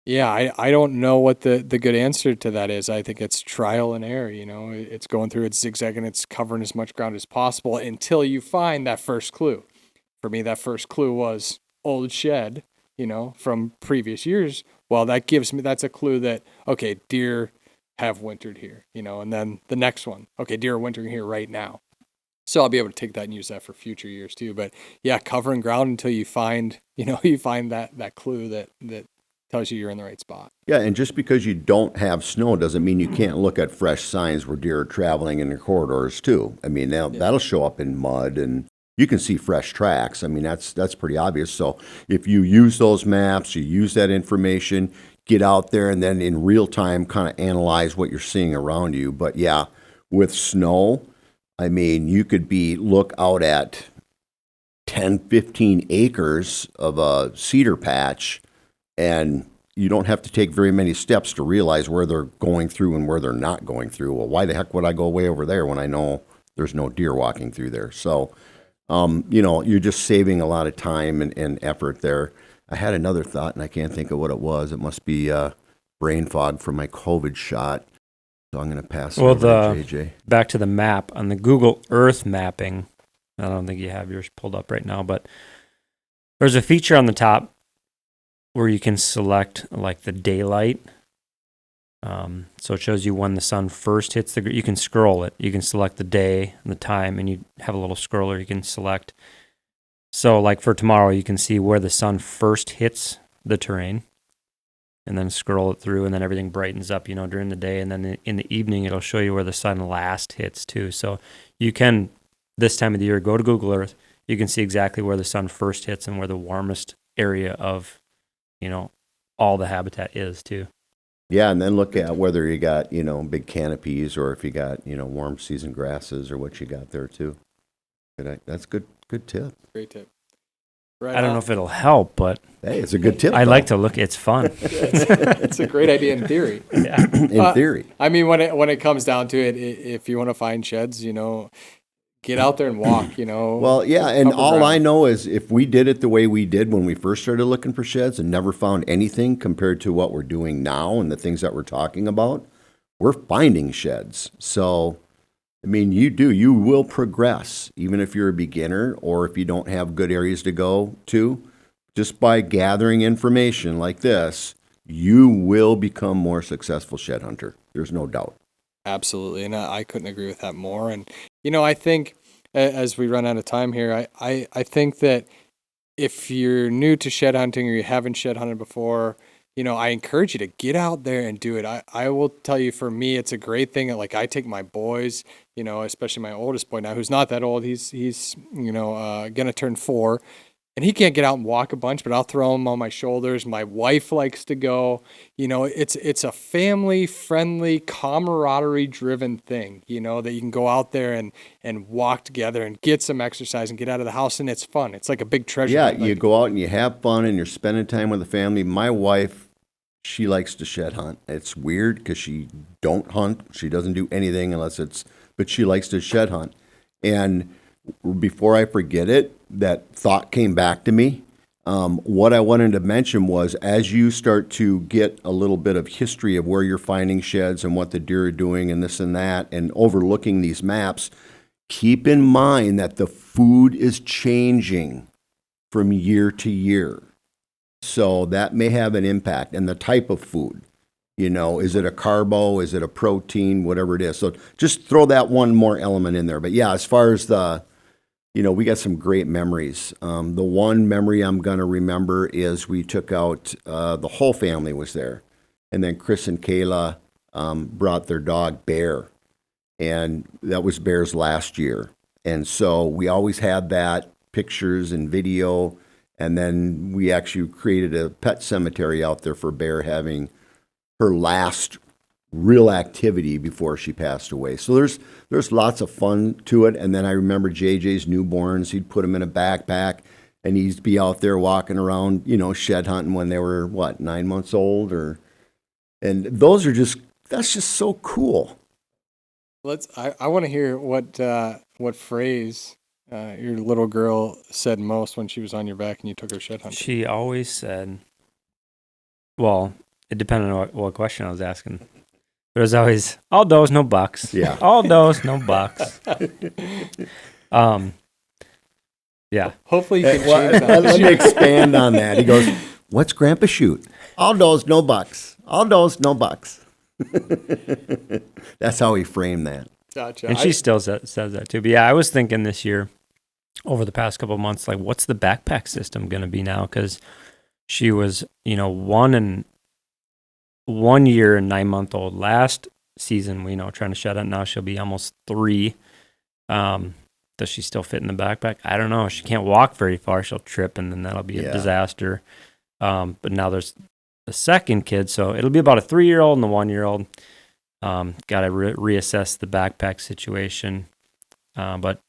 yeah, I don't know what the good answer to that is. I think it's trial and error. It's going through, it's zigzagging, it's covering as much ground as possible until you find that first clue. For me, that first clue was old shed, from previous years. Well, that's a clue that, okay, deer have wintered here, and then the next one, okay, deer are wintering here right now. So I'll be able to take that and use that for future years too. But yeah, covering ground until you find, that clue that tells you you're in the right spot. yeah, and just because you don't have snow doesn't mean you can't look at fresh signs where deer are traveling in the corridors too. I mean, that'll show up in mud, and you can see fresh tracks. I mean, that's pretty obvious. So if you use those maps, you use that information, get out there, and then in real time kind of analyze what you're seeing around you. But yeah, with snow, I mean, you could look out at 10, 15 acres of a cedar patch, and you don't have to take very many steps to realize where they're going through and where they're not going through. Well, why the heck would I go way over there when I know there's no deer walking through there? So, you're just saving a lot of time and effort there. I had another thought, and I can't think of what it was. It must be brain fog from my COVID shot. So I'm going to pass it over to JJ. Back to the map on the Google Earth mapping. I don't think you have yours pulled up right now, but there's a feature on the top where you can select like the daylight. So it shows you when the sun first hits you can scroll it. You can select the day and the time, and you have a little scroller you can select. So like for tomorrow, you can see where the sun first hits the terrain, and then scroll it through, and then everything brightens up, during the day. And then in the evening, it'll show you where the sun last hits too. So you can, this time of the year, go to Google Earth. You can see exactly where the sun first hits and where the warmest area of, all the habitat is too. Yeah, and then look at whether you got, big canopies or if you got, warm season grasses or what you got there too. That's good tip. Great tip. Right I don't know if it'll help, but Hey, it's a good tip. I though. like to look. It's fun. It's a great idea in theory. in theory. I mean, when it comes down to it, if you want to find sheds, get out there and walk, Well, yeah, and cover all ground. I know is if we did it the way we did when we first started looking for sheds and never found anything compared to what we're doing now and the things that we're talking about, we're finding sheds. So, I mean, you will progress, even if you're a beginner or if you don't have good areas to go to. Just by gathering information like this, you will become more successful shed hunter. There's no doubt. Absolutely, and I couldn't agree with that more. And I think as we run out of time here, I think that if you're new to shed hunting or you haven't shed hunted before, I encourage you to get out there and do it. I will tell you, for me, it's a great thing. Like, I take my boys, especially my oldest boy now, who's not that old. He's gonna turn 4. And he can't get out and walk a bunch, but I'll throw him on my shoulders. My wife likes to go. It's a family-friendly, camaraderie-driven thing, that you can go out there and walk together and get some exercise and get out of the house, and it's fun. It's like a big treasure. Yeah, hunt. you go out and you have fun and you're spending time with the family. My wife, she likes to shed hunt. It's weird because she don't hunt. She doesn't do anything but she likes to shed hunt. And before I forget it, that thought came back to me. What I wanted to mention was, as you start to get a little bit of history of where you're finding sheds and what the deer are doing and this and that, and overlooking these maps, keep in mind that the food is changing from year to year. So that may have an impact. And the type of food, is it a carbo? Is it a protein? Whatever it is. So just throw that one more element in there. But yeah, as far as we got some great memories. The one memory I'm going to remember is we took out, the whole family was there. And then Chris and Kayla brought their dog, Bear. And that was Bear's last year. And so we always had that, pictures and video. And then we actually created a pet cemetery out there for Bear having her last real activity before she passed away. So there's lots of fun to it. And then I remember JJ's newborns. He'd put them in a backpack, and he'd be out there walking around, shed hunting when they were 9 months old, and that's just so cool. I want to hear what phrase your little girl said most when she was on your back and you took her shed hunting. She always said, well, it depended on what question I was asking. It was always, all does, no bucks. Yeah. All does, no bucks. Yeah. Hopefully you can change that. Let me expand on that. He goes, "What's Grandpa shoot? All does, no bucks. All does, no bucks." That's how he framed that. Gotcha. And she still says that too. But yeah, I was thinking this year, over the past couple of months, like, what's the backpack system going to be now? Because she was, 1 year and 9 month old last season. Trying to shut it. Now she'll be almost 3. Does she still fit in the backpack? I don't know. She can't walk very far. She'll trip, and then that'll be a disaster. But now there's a second kid, so it'll be about a 3-year-old and a 1-year-old. Got to reassess the backpack situation. But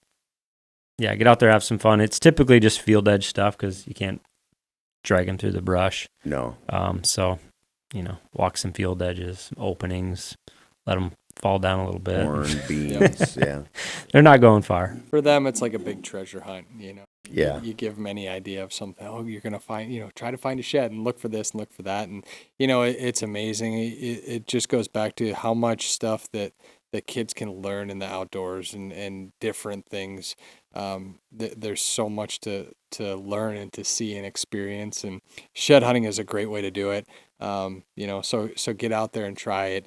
yeah, get out there, have some fun. It's typically just field edge stuff because you can't drag them through the brush. No. So, walk some field edges, openings, let them fall down a little bit. Corn, beans, yeah. They're not going far. For them, it's like a big treasure hunt, Yeah. You give them any idea of something. Oh, you're going to find, try to find a shed and look for this and look for that. And, it's amazing. It just goes back to how much stuff that kids can learn in the outdoors and different things. There's so much to learn and to see and experience. And shed hunting is a great way to do it. So get out there and try it.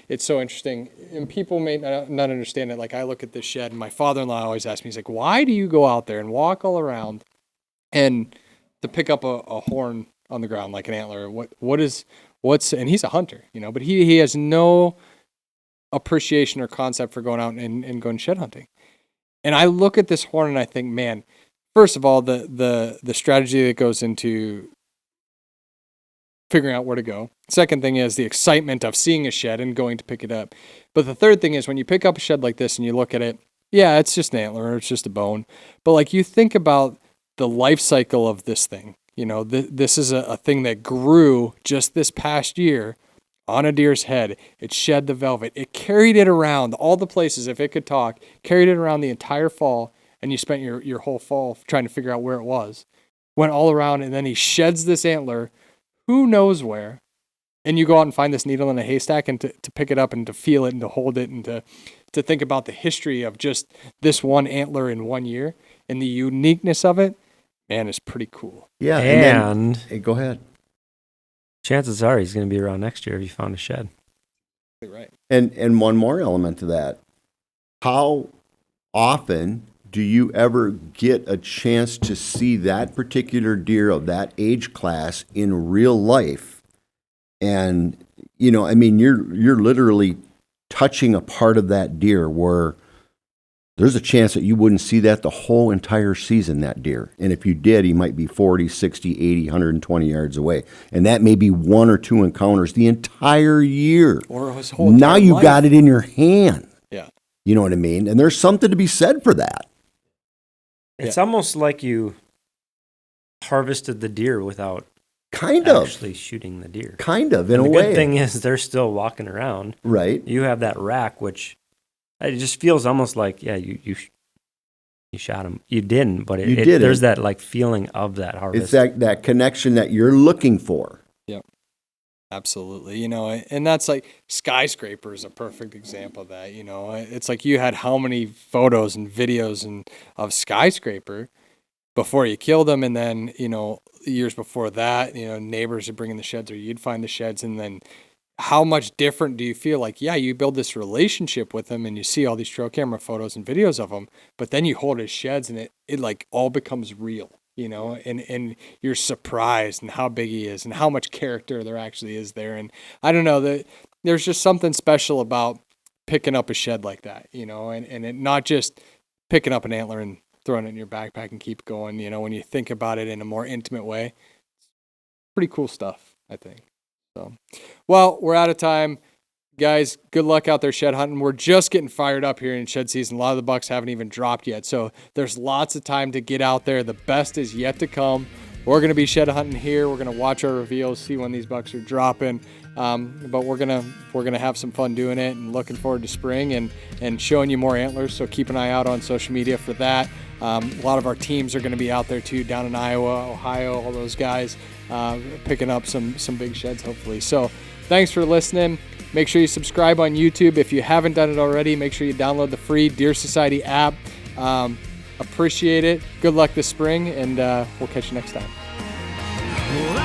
It's so interesting, and people may not understand it. Like, I look at this shed, and my father-in-law always asks me, he's like, "Why do you go out there and walk all around and to pick up a horn on the ground like an antler? What's?" And he's a hunter, but he has no appreciation or concept for going out and going shed hunting. And I look at this horn and I think, man, first of all, the strategy that goes into figuring out where to go. Second thing is the excitement of seeing a shed and going to pick it up. But the third thing is when you pick up a shed like this and you look at it, yeah, it's just an antler, or it's just a bone. But like, you think about the life cycle of this thing. This is a thing that grew just this past year on a deer's head. It shed the velvet. It carried it around all the places, if it could talk, carried it around the entire fall, and you spent your whole fall trying to figure out where it was. Went all around, and then he sheds this antler, who knows where, and you go out and find this needle in a haystack, and to pick it up and to feel it and to hold it and to think about the history of just this one antler in 1 year and the uniqueness of it, man, is pretty cool. Yeah. And Hey, go ahead. chances are he's going to be around next year if you found a shed. Right. And one more element to that. How often do you ever get a chance to see that particular deer of that age class in real life? And, you're literally touching a part of that deer where there's a chance that you wouldn't see that the whole entire season, that deer. And if you did, he might be 40, 60, 80, 120 yards away. And that may be 1 or 2 encounters the entire year. Or his whole Now entire you life. got it in your hand. Yeah. You know what I mean? And there's something to be said for that. It's almost like you harvested the deer without Kind of. actually shooting the deer. Kind of, in And a the way. good thing is they're still walking around. Right. You have that rack, which it just feels almost like, yeah, you shot him. You didn't, but You didn't. there's that like feeling of that harvest. It's that connection that you're looking for. Absolutely. And that's like Skyscraper is a perfect example of that. It's like you had how many photos and videos of Skyscraper before you killed them. And then, years before that, neighbors would bring in the sheds or you'd find the sheds. And then how much different do you feel? Like, yeah, you build this relationship with them and you see all these trail camera photos and videos of them, but then you hold his sheds and it like all becomes real. And you're surprised and how big he is and how much character there actually is there. And I don't know, there's just something special about picking up a shed like that, and it not just picking up an antler and throwing it in your backpack and keep going, when you think about it in a more intimate way. Pretty cool stuff, I think. So, well, we're out of time. guys, good luck out there shed hunting. We're just getting fired up here in shed season. A lot of the bucks haven't even dropped yet, so there's lots of time to get out there. The best is yet to come. We're going to be shed hunting here. We're going to watch our reveals, see when these bucks are dropping. But we're gonna have some fun doing it, and looking forward to spring and showing you more antlers. So keep an eye out on social media for that. A lot of our teams are going to be out there too, down in Iowa, Ohio, all those guys picking up some big sheds hopefully. So thanks for listening. Make sure you subscribe on YouTube if you haven't done it already. Make sure you download the free Deer Society app. Appreciate it. Good luck this spring, and we'll catch you next time. Well,